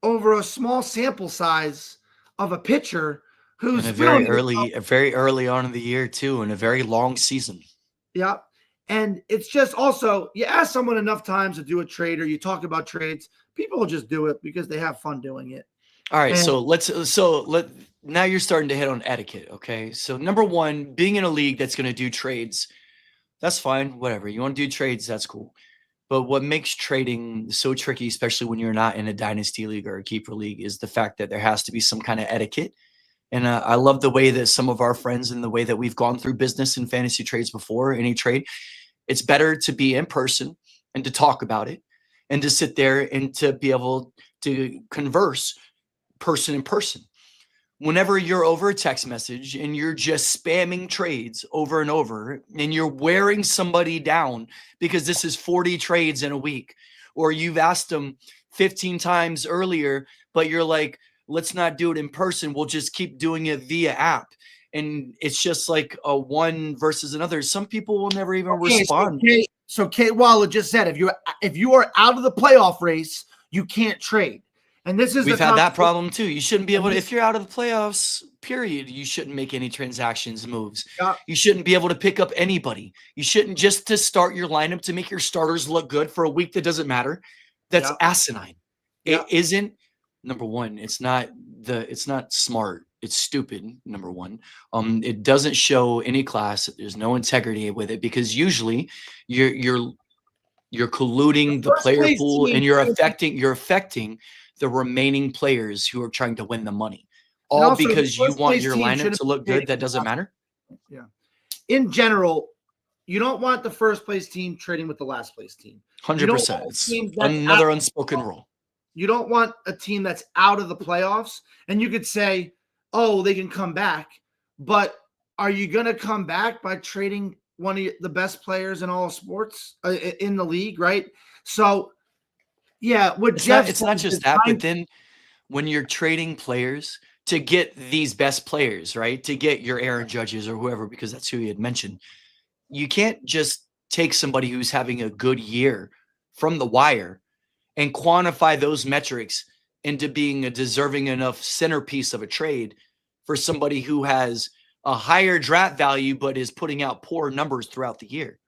over a small sample size of a pitcher who's very early on in the year too, in a very long season. Yeah. And it's just also, you ask someone enough times to do a trade or you talk about trades, people will just do it because they have fun doing it. All right. Now you're starting to hit on etiquette. Okay. So number one, being in a league that's going to do trades, that's fine. Whatever. You want to do trades, that's cool. But what makes trading so tricky, especially when you're not in a dynasty league or a keeper league, is the fact that there has to be some kind of etiquette. And I love the way that some of our friends and the way that we've gone through business and fantasy trades before, any trade, it's better to be in person and to talk about it and to sit there and to be able to converse person in person. Whenever you're over a text message and you're just spamming trades over and over and you're wearing somebody down because this is 40 trades in a week, or you've asked them 15 times earlier, but you're like, let's not do it in person. We'll just keep doing it via app. And it's just like a one versus another. Some people will never even respond. So Kate Waller just said, if you are out of the playoff race, you can't trade. And we've had that problem too. You shouldn't be able to, if you're out of the playoffs, period, you shouldn't make any transactions moves. Yeah. You shouldn't be able to pick up anybody. You shouldn't just to start your lineup to make your starters look good for a week that doesn't matter. That's asinine. It isn't. Number one, it's not smart. It's stupid. Number one, it doesn't show any class. There's no integrity with it because usually you're colluding the player pool and you're affecting the remaining players who are trying to win the money, all because you want your lineup to look good. That doesn't matter. Yeah. In general, you don't want the first place team trading with the last place team. 100%. It's another unspoken rule. You don't want a team that's out of the playoffs. And you could say, oh, they can come back. But are you going to come back by trading one of the best players in all sports in the league, right? So, yeah, it's not just that, but then when you're trading players to get these best players, right, to get your Aaron Judges or whoever, because that's who you had mentioned, you can't just take somebody who's having a good year from the wire and quantify those metrics into being a deserving enough centerpiece of a trade for somebody who has a higher draft value but is putting out poor numbers throughout the year.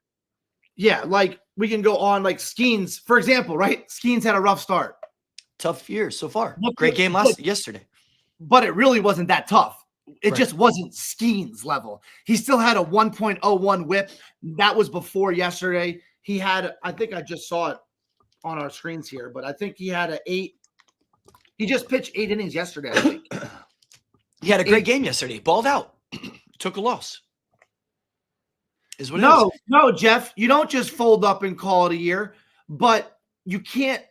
Yeah, like we can go on, like Skeens, for example, right? Skeens had a rough start. Tough year so far. Great game yesterday. But it really wasn't that tough. It just wasn't Skeens level. He still had a 1.01 whip. That was before yesterday. He had, I think I just saw it on our screens here, but I think he had he just pitched 8 innings yesterday, I think. He had a great game yesterday. Balled out. Took a loss. No, Jeff, you don't just fold up and call it a year, but you can't.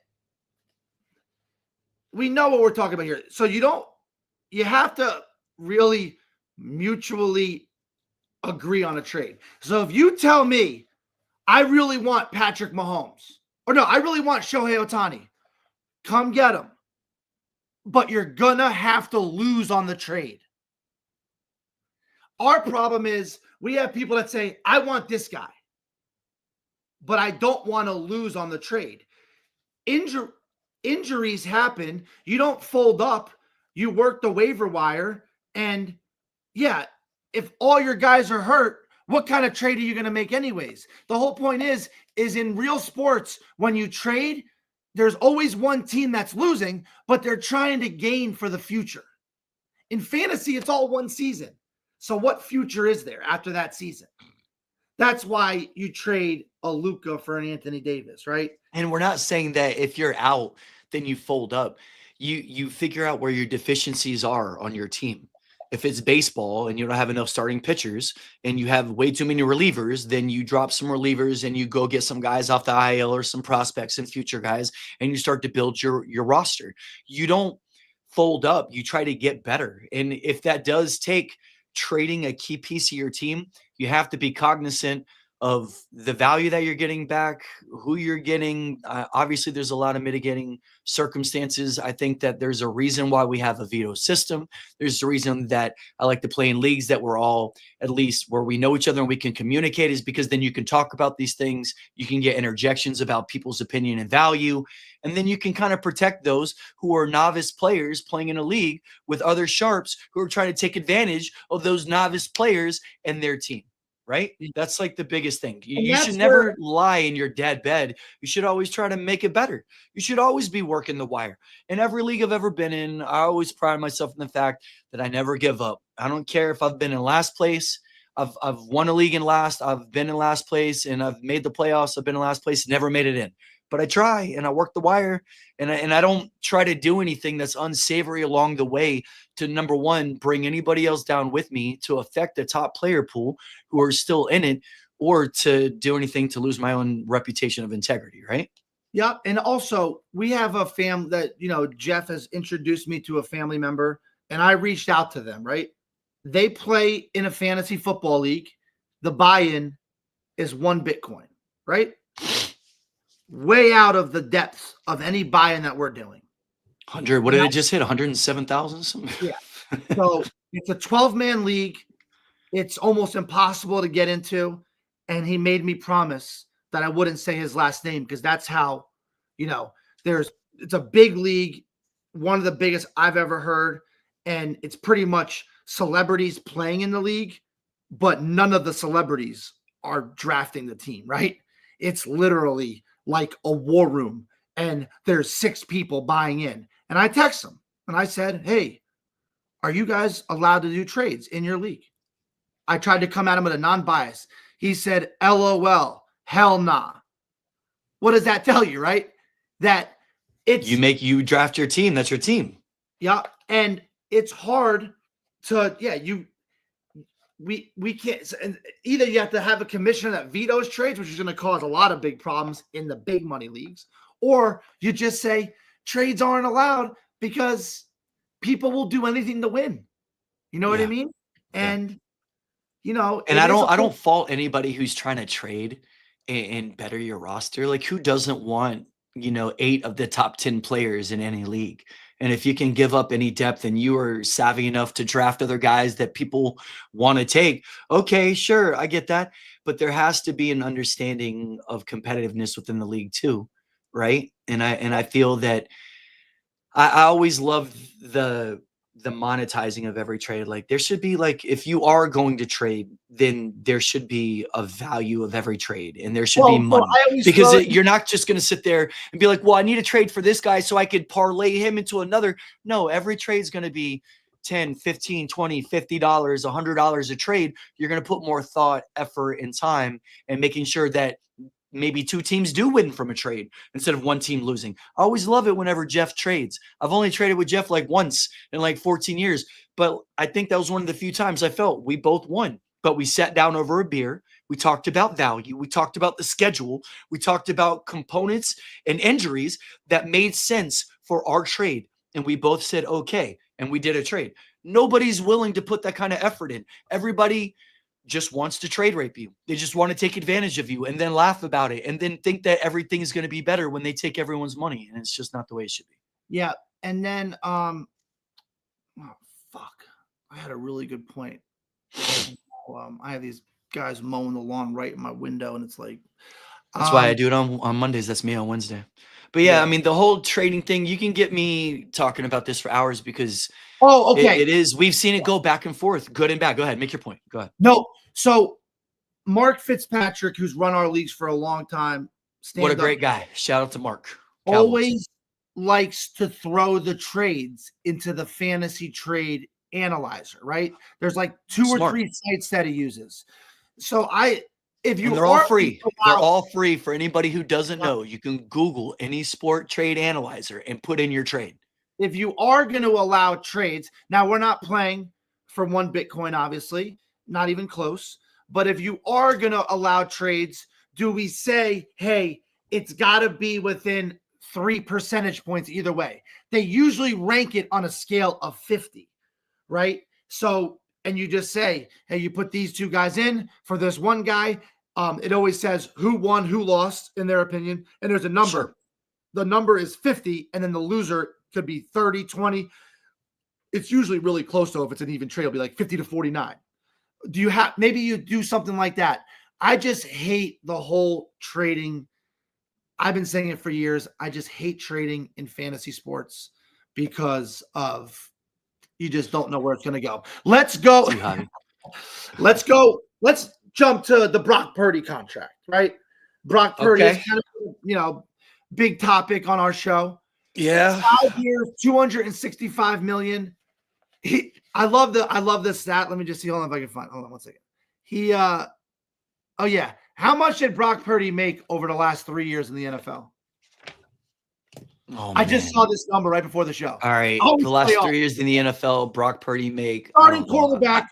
We know what we're talking about here. So you have to really mutually agree on a trade. So if you tell me, I really want Patrick Mahomes, or no, I really want Shohei Ohtani, come get him. But you're going to have to lose on the trade. Our problem is we have people that say, I want this guy, but I don't want to lose on the trade. Injuries happen. You don't fold up. You work the waiver wire. And yeah, if all your guys are hurt, What kind of trade are you going to make anyways? The whole point is in real sports, when you trade, there's always one team that's losing, but they're trying to gain for the future. In fantasy, it's all one season. So what future is there after that season? That's why you trade a Luka for an Anthony Davis, right? And we're not saying that if you're out, then you fold up. You figure out where your deficiencies are on your team. If it's baseball and you don't have enough starting pitchers and you have way too many relievers, then you drop some relievers and you go get some guys off the IL or some prospects and future guys, and you start to build your roster. You don't fold up, you try to get better. And if that does take trading a key piece of your team, you have to be cognizant of the value that you're getting back, who you're getting. Obviously, there's a lot of mitigating circumstances. I think that there's a reason why we have a veto system. There's a reason that I like to play in leagues that we're all at least where we know each other and we can communicate, is because then you can talk about these things. You can get interjections about people's opinion and value. And then you can kind of protect those who are novice players playing in a league with other sharps who are trying to take advantage of those novice players and their team. Right? That's like the biggest thing. You should never lie in your dead bed. You should always try to make it better. You should always be working the wire. In every league I've ever been in, I always pride myself in the fact that I never give up. I don't care if I've been in last place. I've won a league in last. I've been in last place, and I've made the playoffs. I've been in last place, never made it in. But I try and I work the wire, and I don't try to do anything that's unsavory along the way to, number one, bring anybody else down with me, to affect the top player pool who are still in it, or to do anything to lose my own reputation of integrity, right? Yep. And also, we have a family that, Jeff has introduced me to a family member, and I reached out to them, right? They play in a fantasy football league. The buy-in is 1 Bitcoin, right? Way out of the depths of any buy-in that we're doing. 100. What did it just hit? 107,000? Yeah. So it's a 12-man league. It's almost impossible to get into. And he made me promise that I wouldn't say his last name, because that's how, it's a big league, one of the biggest I've ever heard. And it's pretty much celebrities playing in the league, but none of the celebrities are drafting the team, right? It's literally like a war room, and there's 6 people buying in. And I text them and I said, hey, are you guys allowed to do trades in your league? I tried to come at him with a non-bias. He said, LOL, hell nah. What does that tell you, right? That it's you draft your team. That's your team. Yeah. And it's hard to, we can't, and either you have to have a commissioner that vetoes trades, which is going to cause a lot of big problems in the big money leagues, or you just say trades aren't allowed because people will do anything to win. You know what I mean? And and I don't fault anybody who's trying to trade and better your roster. Like, who doesn't want 8 of the top 10 players in any league? And if you can give up any depth and you are savvy enough to draft other guys that people want to take, okay, sure, I get that. But there has to be an understanding of competitiveness within the league too, right? And I feel that I always love the monetizing of every trade. Like, there should be, like, if you are going to trade, then there should be a value of every trade, and there should be money, because you're not just going to sit there and be like, well, I need to trade for this guy so I could parlay him into another. No, every trade is going to be 10, 15, 20, $50, $100 a trade. You're going to put more thought, effort, and time, and making sure that maybe 2 teams do win from a trade instead of 1 team losing. I always love it whenever Jeff trades. I've only traded with Jeff like once in like 14 years, but I think that was one of the few times I felt we both won. But we sat down over a beer. We talked about value. We talked about the schedule. We talked about components and injuries that made sense for our trade. And we both said, okay. And we did a trade. Nobody's willing to put that kind of effort in. Everybody just wants to trade rape you. They just want to take advantage of you and then laugh about it and then think that everything is going to be better when they take everyone's money. And it's just not the way it should be. Yeah. And then, oh, fuck. I had a really good point. I have these guys mowing the lawn right in my window, and it's like, that's why I do it on Mondays. That's me on Wednesday. But yeah, I mean, the whole trading thing, you can get me talking about this for hours, because it is, we've seen it go back and forth, good and bad. Go ahead, make your point. Go ahead. No. So Mark Fitzpatrick, who's run our leagues for a long time, What a great guy. Shout out to Mark. Cowboys. Always likes to throw the trades into the fantasy trade analyzer, right? There's like 2 or 3 sites that he uses. So if you and they're all free. They're all free for anybody who doesn't know. You can Google any sport trade analyzer and put in your trade. If you are going to allow trades, now we're not playing for 1 Bitcoin, obviously, not even close. But if you are going to allow trades, do we say, hey, it's got to be within 3 percentage points either way? They usually rank it on a scale of 50, right? So, and you just say, hey, you put these 2 guys in for this one guy. It always says who won, who lost, in their opinion. And there's a number. Sure. The number is 50, and then the loser could be 30, 20. It's usually really close, though. If it's an even trade, it'll be like 50 to 49. Maybe you do something like that. I just hate the whole trading. I've been saying it for years. I just hate trading in fantasy sports because of you just don't know where it's going to go. Let's go. Let's go. Let's jump to the Brock Purdy contract, right? Brock Purdy is kind of, big topic on our show. Yeah. 5 years, $265 million. I love this stat. Let me just see. Hold on if I can find. Hold on 1 second. How much did Brock Purdy make over the last 3 years in the NFL? I just saw this number right before the show. All right. The last 3 years in the NFL, Brock Purdy make starting quarterback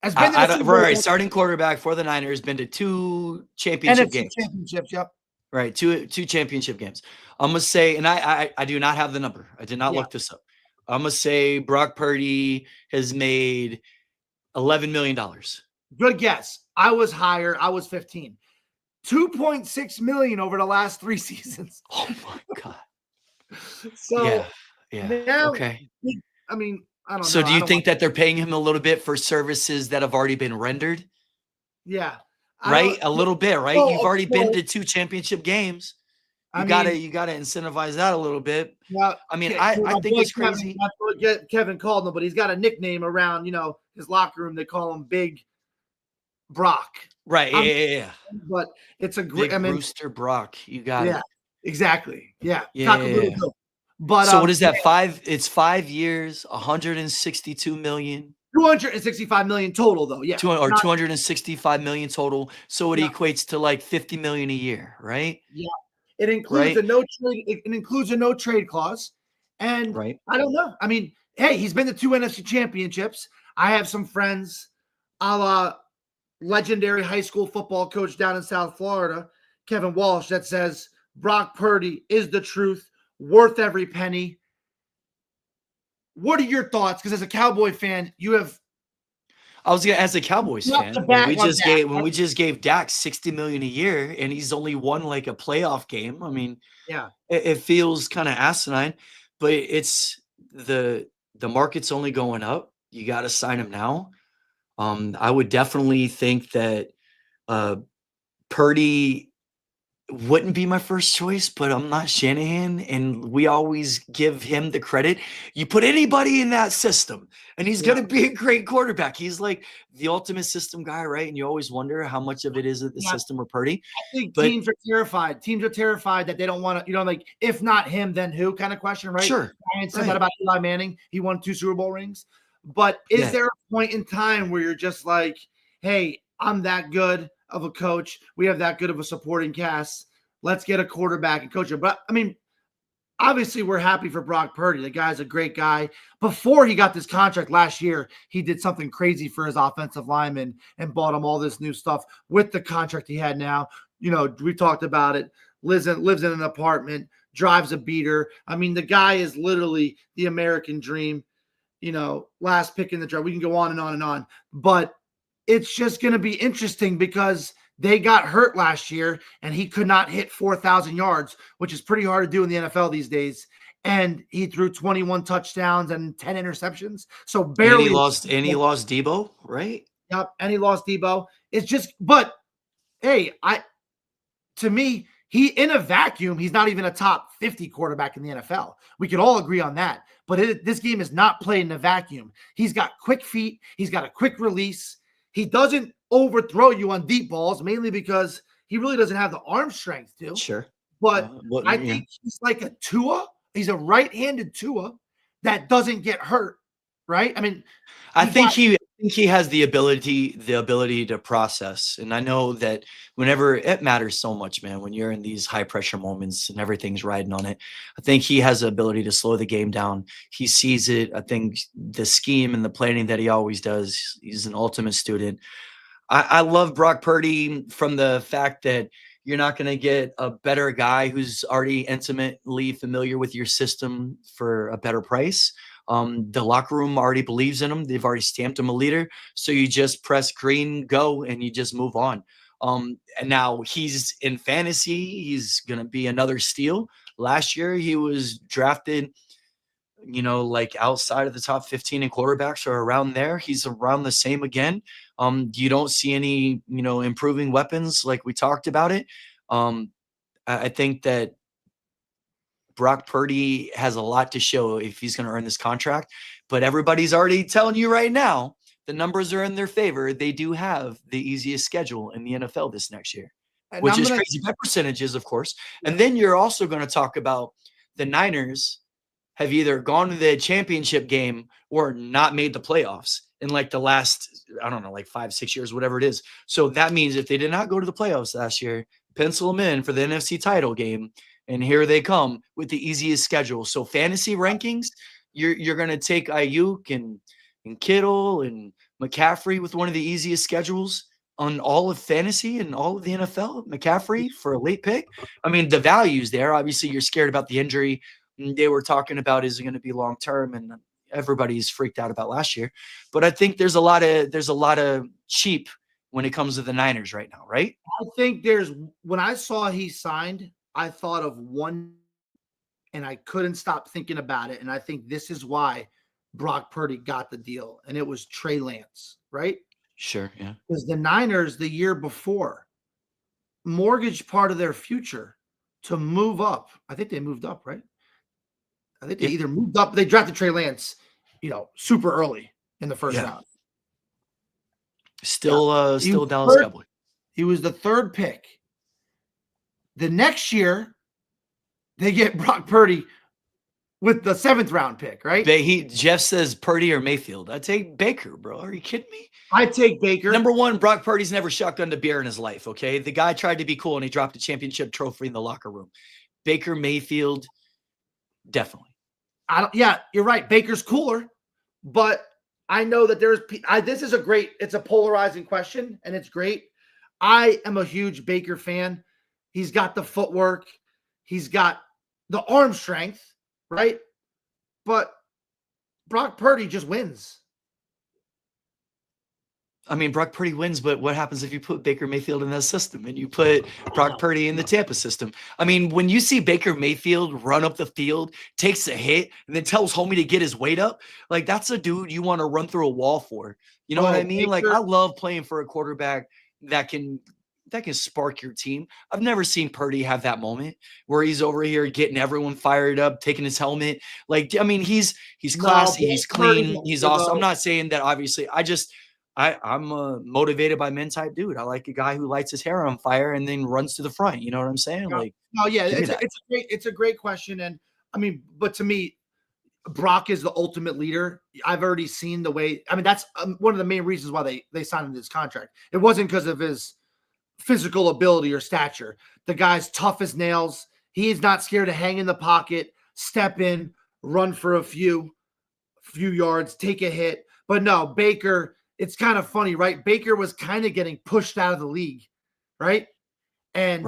has been starting quarterback for the Niners, been to 2 championship games. Championships, yep. Right, two championship games. I'm gonna say, and I do not have the number. I did not look this up. I'm gonna say Brock Purdy has made $11 million. Good guess. I was higher. I was 15. $2.6 million over the last 3 seasons. Oh my God. So yeah. Now, okay. I mean, I don't know. So do you think that they're paying him a little bit for services that have already been rendered? Yeah. Right? A little bit, right? You've already been to 2 championship games. You gotta incentivize that a little bit. Well, I mean, I think it's crazy. Kevin called him, but he's got a nickname around, his locker room. They call him Big Brock. Right. Yeah. But it's a great. Rooster Brock. You got it. Yeah. Exactly. Yeah. Yeah. But so what is that? 5? It's 5 years, 162 million. 265 million total, though. Yeah. 265 million total. So it equates to like 50 million a year, right? Yeah. It includes a no trade. It includes a no trade clause. And I don't know. I mean, hey, he's been to 2 NFC championships. I have some friends, a la legendary high school football coach down in South Florida, Kevin Walsh, that says Brock Purdy is the truth, worth every penny. What are your thoughts? Because as a Cowboy fan, you have. I was gonna, as a Cowboys fan, when we just gave Dak $60 million a year, and he's only won like a playoff game. I mean, it feels kind of asinine, but it's the market's only going up. You got to sign him now. I would definitely think that Purdy wouldn't be my first choice, but I'm not Shanahan, and we always give him the credit. You put anybody in that system, and he's going to be a great quarterback. He's like the ultimate system guy, right? And you always wonder how much of it is the system or Purdy. I think teams are terrified. Teams are terrified that they don't want to, like, if not him, then who kind of question, right? Sure. Ryan said that about Eli Manning. He won 2 Super Bowl rings. But is there a point in time where you're just like, hey, I'm that good of a coach. We have that good of a supporting cast. Let's get a quarterback and coach him. But, I mean, obviously we're happy for Brock Purdy. The guy's a great guy. Before he got this contract last year, he did something crazy for his offensive lineman and bought him all this new stuff with the contract he had now. We talked about it. Lives in an apartment, drives a beater. I mean, the guy is literally the American dream. Last pick in the draft. We can go on and on and on. But it's just going to be interesting because they got hurt last year and he could not hit 4,000 yards, which is pretty hard to do in the NFL these days. And he threw 21 touchdowns and 10 interceptions. So barely. And he lost Debo, right? Yep. And he lost Debo. It's just, but hey, to me, in a vacuum, he's not even a top 50 quarterback in the NFL. We could all agree on that. But this game is not played in a vacuum. He's got quick feet. He's got a quick release. He doesn't overthrow you on deep balls, mainly because he really doesn't have the arm strength to. Sure. But I Yeah. think he's like a Tua. He's a right-handed Tua that doesn't get hurt, right? I mean, I think he has the ability to process. And I know that whenever it matters so much, man, when you're in these high pressure moments and everything's riding on it, I think he has the ability to slow the game down. He sees it. I think the scheme and the planning that he always does, he's an ultimate student. I love Brock Purdy from the fact that you're not going to get a better guy who's already intimately familiar with your system for a better price. The locker room already believes in him. They've already stamped him a leader. So you just press green, go, and you just move on. And now he's in fantasy. He's going to be another steal. Last year, he was drafted like outside of the top 15 in quarterbacks or around there. He's around the same again. You don't see any, improving weapons like we talked about it. I think that Brock Purdy has a lot to show if he's going to earn this contract, but everybody's already telling you right now, the numbers are in their favor. They do have the easiest schedule in the NFL this next year, which is crazy by percentages, of course. And then you're also going to talk about the Niners have either gone to the championship game or not made the playoffs in like the last, I don't know, like 5-6 years, whatever it is. So that means if they did not go to the playoffs last year, pencil them in for the NFC title game. And here they come with the easiest schedule. So fantasy rankings, you're going to take Ayuk and Kittle and McCaffrey with one of the easiest schedules on all of fantasy and all of the NFL. McCaffrey for a late pick. I mean, the value's there. Obviously, you're scared about the injury. They were talking about is it going to be long term, and everybody's freaked out about last year. But I think there's a lot of cheap when it comes to the Niners right now, right? I think when I saw he signed, I thought of one, and I couldn't stop thinking about it. And I think this is why Brock Purdy got the deal, and it was Trey Lance, right? Sure, yeah. Because the Niners the year before mortgaged part of their future to move up. I think they moved up, right? I think they either moved up. They drafted Trey Lance, super early in the first round. Still Dallas Cowboy. He was the third pick. The next year, they get Brock Purdy with the 7th round pick, right? Jeff says Purdy or Mayfield. I'd take Baker, bro. Are you kidding me? I'd take Baker. Number one, Brock Purdy's never shotgunned a beer in his life, okay? The guy tried to be cool, and he dropped a championship trophy in the locker room. Baker Mayfield, definitely. Yeah, you're right. Baker's cooler, but I know that it's a polarizing question, and it's great. I am a huge Baker fan. He's got the footwork. He's got the arm strength, right? But Brock Purdy just wins. I mean, Brock Purdy wins, but what happens if you put Baker Mayfield in that system and you put Brock Purdy in the Tampa system? I mean, when you see Baker Mayfield run up the field, takes a hit, and then tells homie to get his weight up, like that's a dude you want to run through a wall for. You know what I mean? Baker, like I love playing for a quarterback that can spark your team. I've never seen Purdy have that moment where he's over here getting everyone fired up, taking his helmet. Like, I mean, he's classy, he's clean, he's awesome. I'm not saying that obviously. I'm a motivated by men type dude. I like a guy who lights his hair on fire and then runs to the front. You know what I'm saying? Yeah. Like, it's a great question. And I mean, but to me, Brock is the ultimate leader. I've already seen the way. I mean, that's one of the main reasons why they signed him to this contract. It wasn't because of his physical ability or stature. The guy's tough as nails. He is not scared to hang in the pocket, step in, run for a few yards, take a hit. But no, Baker. It's kind of funny, right? Baker was kind of getting pushed out of the league, right? And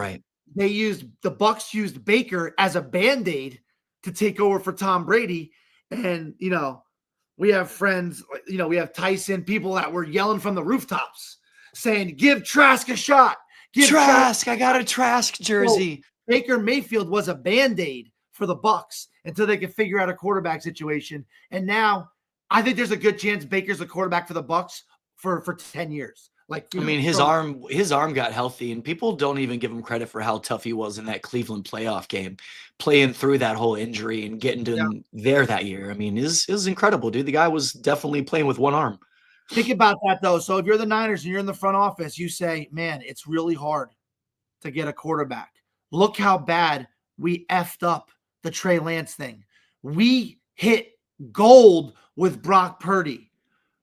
the Bucks used Baker as a Band-Aid to take over for Tom Brady. And, we have friends, we have Tyson, people that were yelling from the rooftops saying, give Trask a shot. Trask, I got a Trask jersey. So Baker Mayfield was a Band-Aid for the Bucks until they could figure out a quarterback situation. And now I think there's a good chance Baker's the quarterback for the Bucks for 10 years. Like, I mean, his arm got healthy, and people don't even give him credit for how tough he was in that Cleveland playoff game, playing through that whole injury and getting to there that year. I mean, it was incredible, dude. The guy was definitely playing with one arm. Think about that, though. So if you're the Niners and you're in the front office, you say, man, it's really hard to get a quarterback. Look how bad we effed up the Trey Lance thing. We hit gold with Brock Purdy.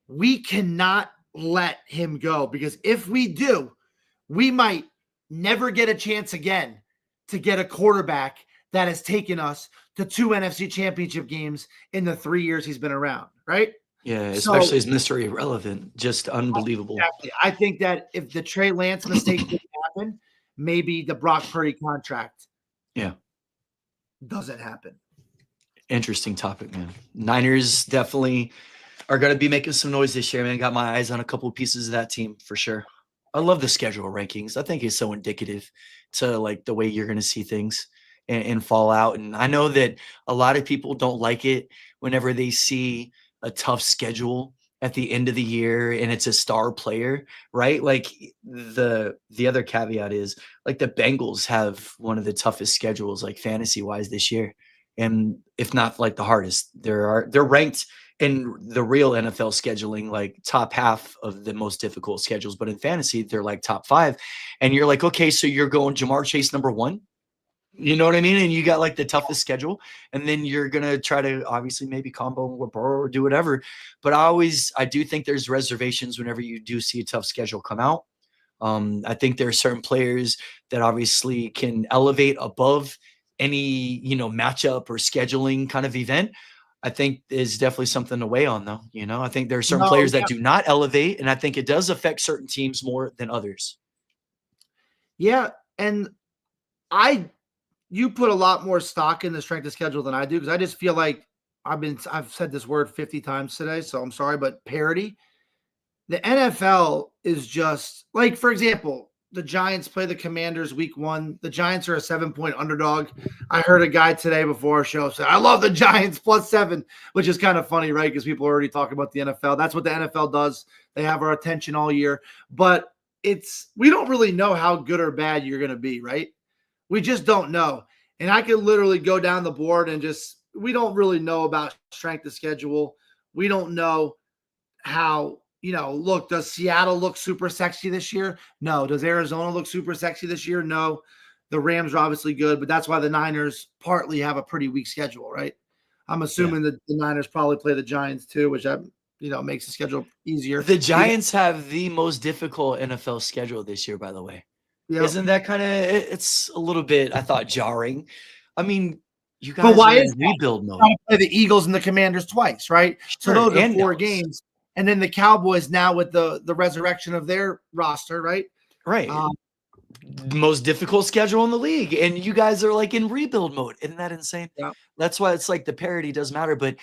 We cannot let him go, because if we do, we might never get a chance again to get a quarterback that has taken us to 2 NFC championship games in the 3 years he's been around, right? Yeah, especially as Mr. Irrelevant. Just unbelievable. Exactly. I think that if the Trey Lance mistake didn't happen, maybe the Brock Purdy contract doesn't happen. Interesting topic, man. Niners definitely are going to be making some noise this year, man. Got my eyes on a couple of pieces of that team for sure. I love the schedule rankings. I think it's so indicative to like the way you're going to see things and fall out. And I know that a lot of people don't like it whenever they see a tough schedule at the end of the year and it's a star player, right? Like the other caveat is like the Bengals have one of the toughest schedules like fantasy wise this year. And if not like the hardest, they're ranked in the real NFL scheduling, like top half of the most difficult schedules. But in fantasy, they're like top 5. And you're like, okay, so you're going Jamar Chase number 1. You know what I mean? And you got like the toughest schedule. And then you're going to try to obviously maybe combo with Burrow or do whatever. But I do think there's reservations whenever you do see a tough schedule come out. I think there are certain players that obviously can elevate above any, matchup or scheduling kind of event. I think is definitely something to weigh on, though. I think there are certain players that do not elevate, and I think it does affect certain teams more than others. Yeah, and you put a lot more stock in the strength of schedule than I do, because I just feel like I've said this word 50 times today, so I'm sorry, but parity. The NFL is just like, for example, the Giants play the Commanders week 1. The Giants are a 7-point underdog. I heard a guy today before our show say, I love the Giants +7, which is kind of funny, right? Because people are already talking about the NFL. That's what the NFL does. They have our attention all year. But we don't really know how good or bad you're going to be, right? We just don't know. And I could literally go down the board and we don't really know about strength of schedule. We don't know how, look, does Seattle look super sexy this year? No. Does Arizona look super sexy this year? No. The Rams are obviously good, but that's why the Niners partly have a pretty weak schedule, right? I'm assuming that the Niners probably play the Giants too, which makes the schedule easier. The Giants have the most difficult NFL schedule this year, by the way. Yep. Isn't that kind of, it's a little bit, I thought, jarring. I mean, you guys are in rebuild mode. Play the Eagles and the Commanders twice, right? Sure, so those are 4 games. And then the Cowboys now with the resurrection of their roster, right? Right. Most difficult schedule in the league. And you guys are like in rebuild mode. Isn't that insane? Yeah. That's why it's like the parity does matter. But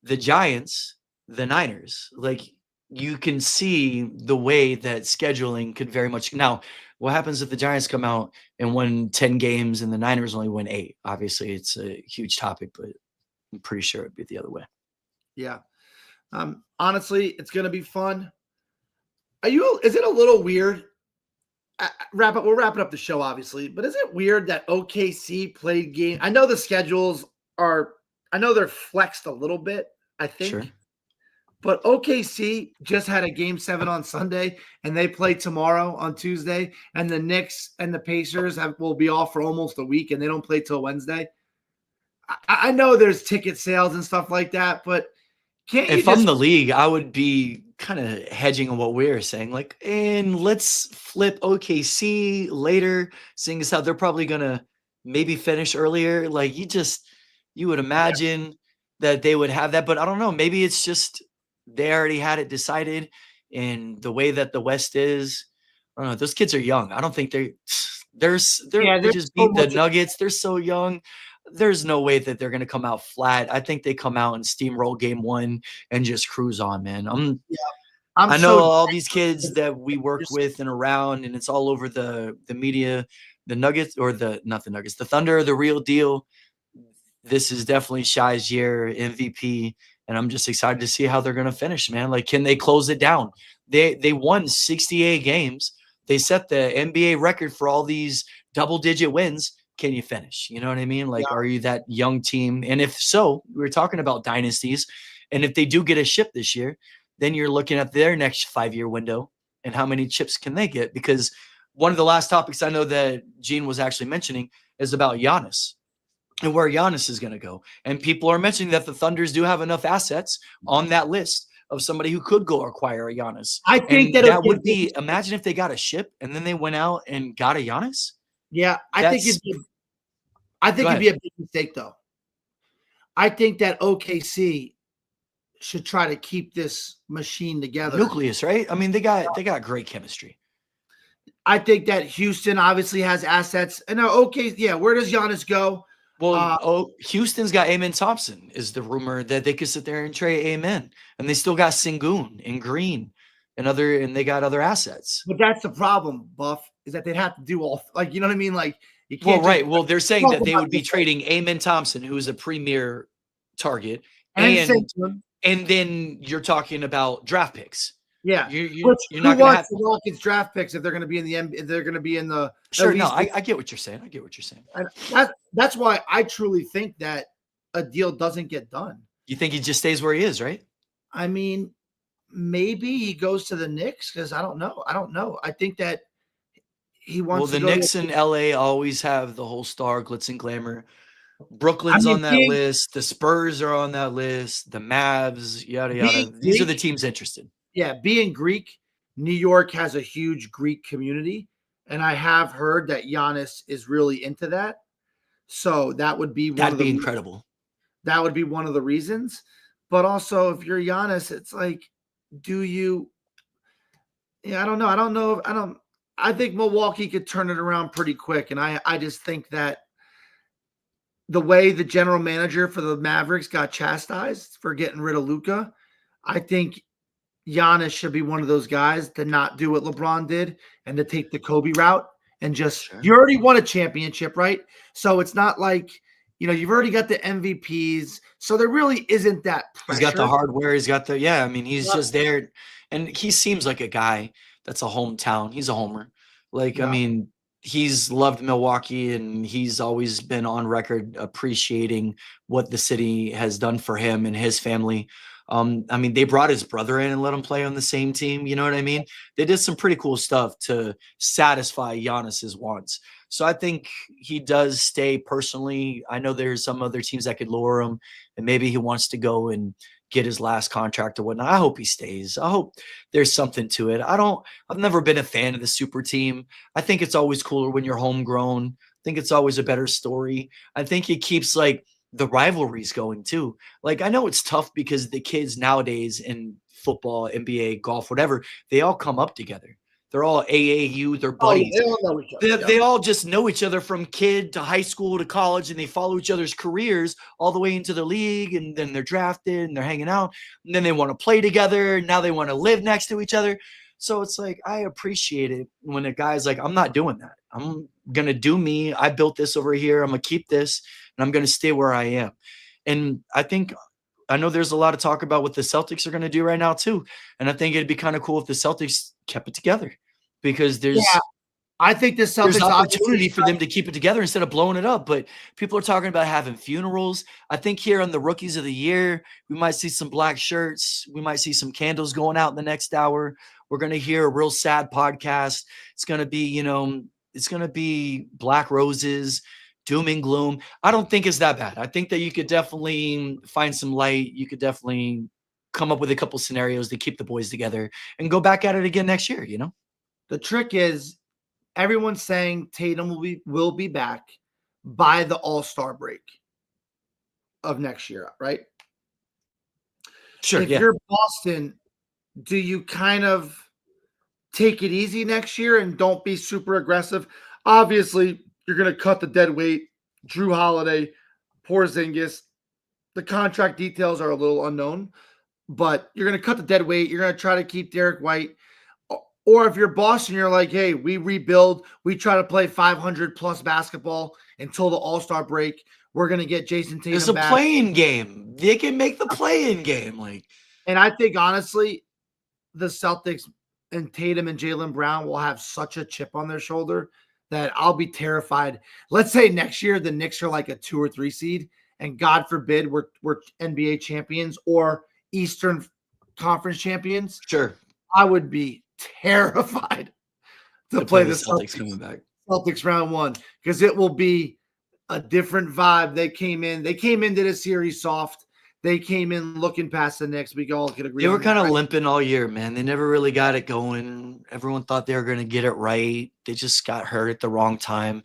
the Giants, the Niners, like you can see the way that scheduling could very much. Now, what happens if the Giants come out and win 10 games and the Niners only win 8? Obviously, it's a huge topic, but I'm pretty sure it'd be the other way. Yeah. Honestly, it's going to be fun. Is it a little weird? We're wrapping up the show, obviously, but is it weird that OKC played game? I know the schedules they're flexed a little bit, I think. Sure. But OKC just had a game 7 on Sunday, and they play tomorrow on Tuesday. And the Knicks and the Pacers will be off for almost a week, and they don't play till Wednesday. I know there's ticket sales and stuff like that, but if I'm the league, I would be kind of hedging on what we were saying, like, and let's flip OKC later, seeing as how they're probably gonna maybe finish earlier. Like you would imagine that they would have that, but I don't know. Maybe it's just they already had it decided, and the way that the West is, I don't know. Those kids are young. I don't think they just beat the Nuggets. They're so young. There's no way that they're going to come out flat. I think they come out and steamroll game 1 and just cruise on, man. I know all these kids that we work with and around, and it's all over the media. The Nuggets, or not the Nuggets, the Thunder are the real deal. This is definitely Shai's year, MVP, and I'm just excited to see how they're going to finish, man. Like, can they close it down? They won 68 games. They set the NBA record for all these double-digit wins. Can you finish? You know what I mean? Like, are you that young team? And if so, we were talking about dynasties. And if they do get a ship this year, then you're looking at their next 5-year window and how many chips can they get? Because one of the last topics I know that Gene was actually mentioning is about Giannis and where Giannis is going to go. And people are mentioning that the Thunders do have enough assets on that list of somebody who could go acquire a Giannis. I think and that would be, imagine if they got a ship and then they went out and got a Giannis. Yeah, I think it'd be a big mistake, though. I think that OKC should try to keep this machine together. Nucleus, right? I mean, they got great chemistry. I think that Houston obviously has assets. And where does Giannis go? Well, Houston's got Amen Thompson is the rumor that they could sit there and trade Amen, and they still got Sengun and Green and they got other assets. But that's the problem, Buff, is that they'd have to do all, like, you know what I mean? Like, you can't. Well, right. Well, they're saying that they would be trading Amen Thompson, who is a premier target, and then you're talking about draft picks. Yeah, you're not going to have the Rockets draft picks if they're going to be in the if they're going to be in the. Sure, no, I get what you're saying. That's why I truly think that a deal doesn't get done. You think he just stays where he is, right? I mean, maybe he goes to the Knicks because I don't know. I think that he wants. Well, the Knicks in LA always have the whole star glitz and glamour. Brooklyn's on that list. The Spurs are on that list. The Mavs, yada yada. These are the teams interested. Yeah, being Greek, New York has a huge Greek community, and I have heard that Giannis is really into that. So that would be incredible. That would be one of the reasons. But also, if you're Giannis, it's like, do you? Yeah, I don't know. I think Milwaukee could turn it around pretty quick, and I just think that the way the general manager for the Mavericks got chastised for getting rid of Luka, I think Giannis should be one of those guys to not do what LeBron did and to take the Kobe route and just you already won a championship, right? So it's not like, you've already got the MVPs. So there really isn't that pressure. He's got the hardware. He's got he's just there. And he seems like a guy that's a hometown. He's a homer. I mean, he's loved Milwaukee and he's always been on record appreciating what the city has done for him and his family. I mean, they brought his brother in and let him play on the same team. You know what I mean? They did some pretty cool stuff to satisfy Giannis's wants. So I think he does stay personally. I know there's some other teams that could lure him, and maybe he wants to go and get his last contract or whatnot. I hope he stays. I hope there's something to it. I've never been a fan of the super team. I think it's always cooler when you're homegrown. I think it's always a better story. I think it keeps the rivalries going too. I know it's tough because the kids nowadays in football, NBA, golf, whatever, they all come up together. They're all AAU, they're buddies. They all know each other. They all just know each other from kid to high school to college, and they follow each other's careers all the way into the league, and then they're drafted and they're hanging out, and then they want to play together, and now they want to live next to each other. So it's I appreciate it when a guy's I'm not doing that. I'm going to do me. I built this over here. I'm going to keep this, and I'm going to stay where I am. And I know there's a lot of talk about what the Celtics are going to do right now too. And I think it'd be kind of cool if the Celtics kept it together, because I think the Celtics there's opportunity for them to keep it together instead of blowing it up. But people are talking about having funerals. I think here on the Rookies of the Year, we might see some black shirts. We might see some candles going out in the next hour. We're going to hear a real sad podcast. It's going to be, it's going to be black roses, doom and gloom. I don't think it's that bad. I think that you could definitely find some light. You could definitely come up with a couple scenarios to keep the boys together and go back at it again next year. The trick is everyone's saying Tatum will be back by the All-Star break of next year, right? Sure. If you're Boston, do you kind of take it easy next year and don't be super aggressive? Obviously, you're going to cut the dead weight. Drew Holiday, Porzingis. The contract details are a little unknown, but you're going to cut the dead weight. You're going to try to keep Derek White. Or if you're Boston, you're like, hey, we rebuild. We try to play 500-plus basketball until the All-Star break. We're going to get Jason Tatum back. It's a play-in game. They can make the play-in game. And I think, honestly, the Celtics and Tatum and Jaylen Brown will have such a chip on their shoulder that I'll be terrified. Let's say next year the Knicks are a 2 or 3 seed, and God forbid we're NBA champions or Eastern conference champions, Sure. I would be terrified to play the Celtics coming back. Celtics round one, because it will be a different vibe. They came into this series soft. They came in looking past the Knicks. We all could agree. They were kind of limping all year, man. They never really got it going. Everyone thought they were going to get it right. They just got hurt at the wrong time.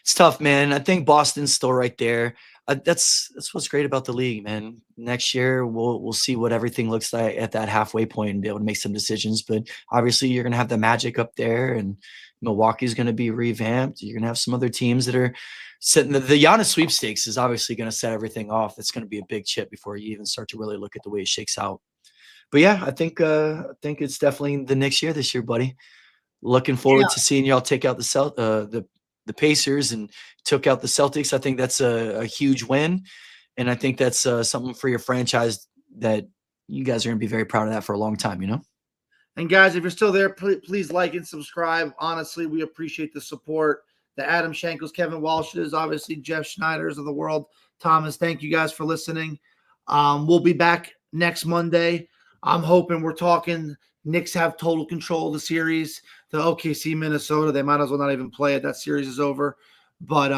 It's tough, man. I think Boston's still right there. That's what's great about the league, man. Next year we'll see what everything looks like at that halfway point and be able to make some decisions. But obviously, you're going to have the Magic up there, and Milwaukee's going to be revamped. You're going to have some other teams that are setting the Giannis sweepstakes is obviously going to set everything off. That's going to be a big chip before you even start to really look at the way it shakes out. But yeah, I think it's definitely the next year this year, buddy. Looking forward to seeing y'all take out the Pacers and took out the Celtics. I think that's a huge win, and I think that's something for your franchise that you guys are going to be very proud of that for a long time. And guys, if you're still there, please like and subscribe. Honestly, we appreciate the support. The Adam Shankles, Kevin Walsh's, obviously Jeff Schneider's of the world. Thomas, thank you guys for listening. We'll be back next Monday. I'm hoping we're talking Knicks have total control of the series. The OKC, Minnesota, they might as well not even play it. That series is over. But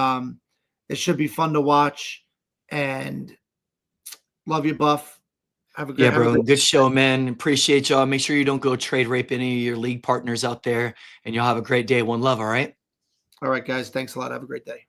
it should be fun to watch. And love you, Buff. Have a good bro. Good show, man. Appreciate y'all. Make sure you don't go trade rape any of your league partners out there. And y'all have a great day. One love, all right? All right, guys. Thanks a lot. Have a great day.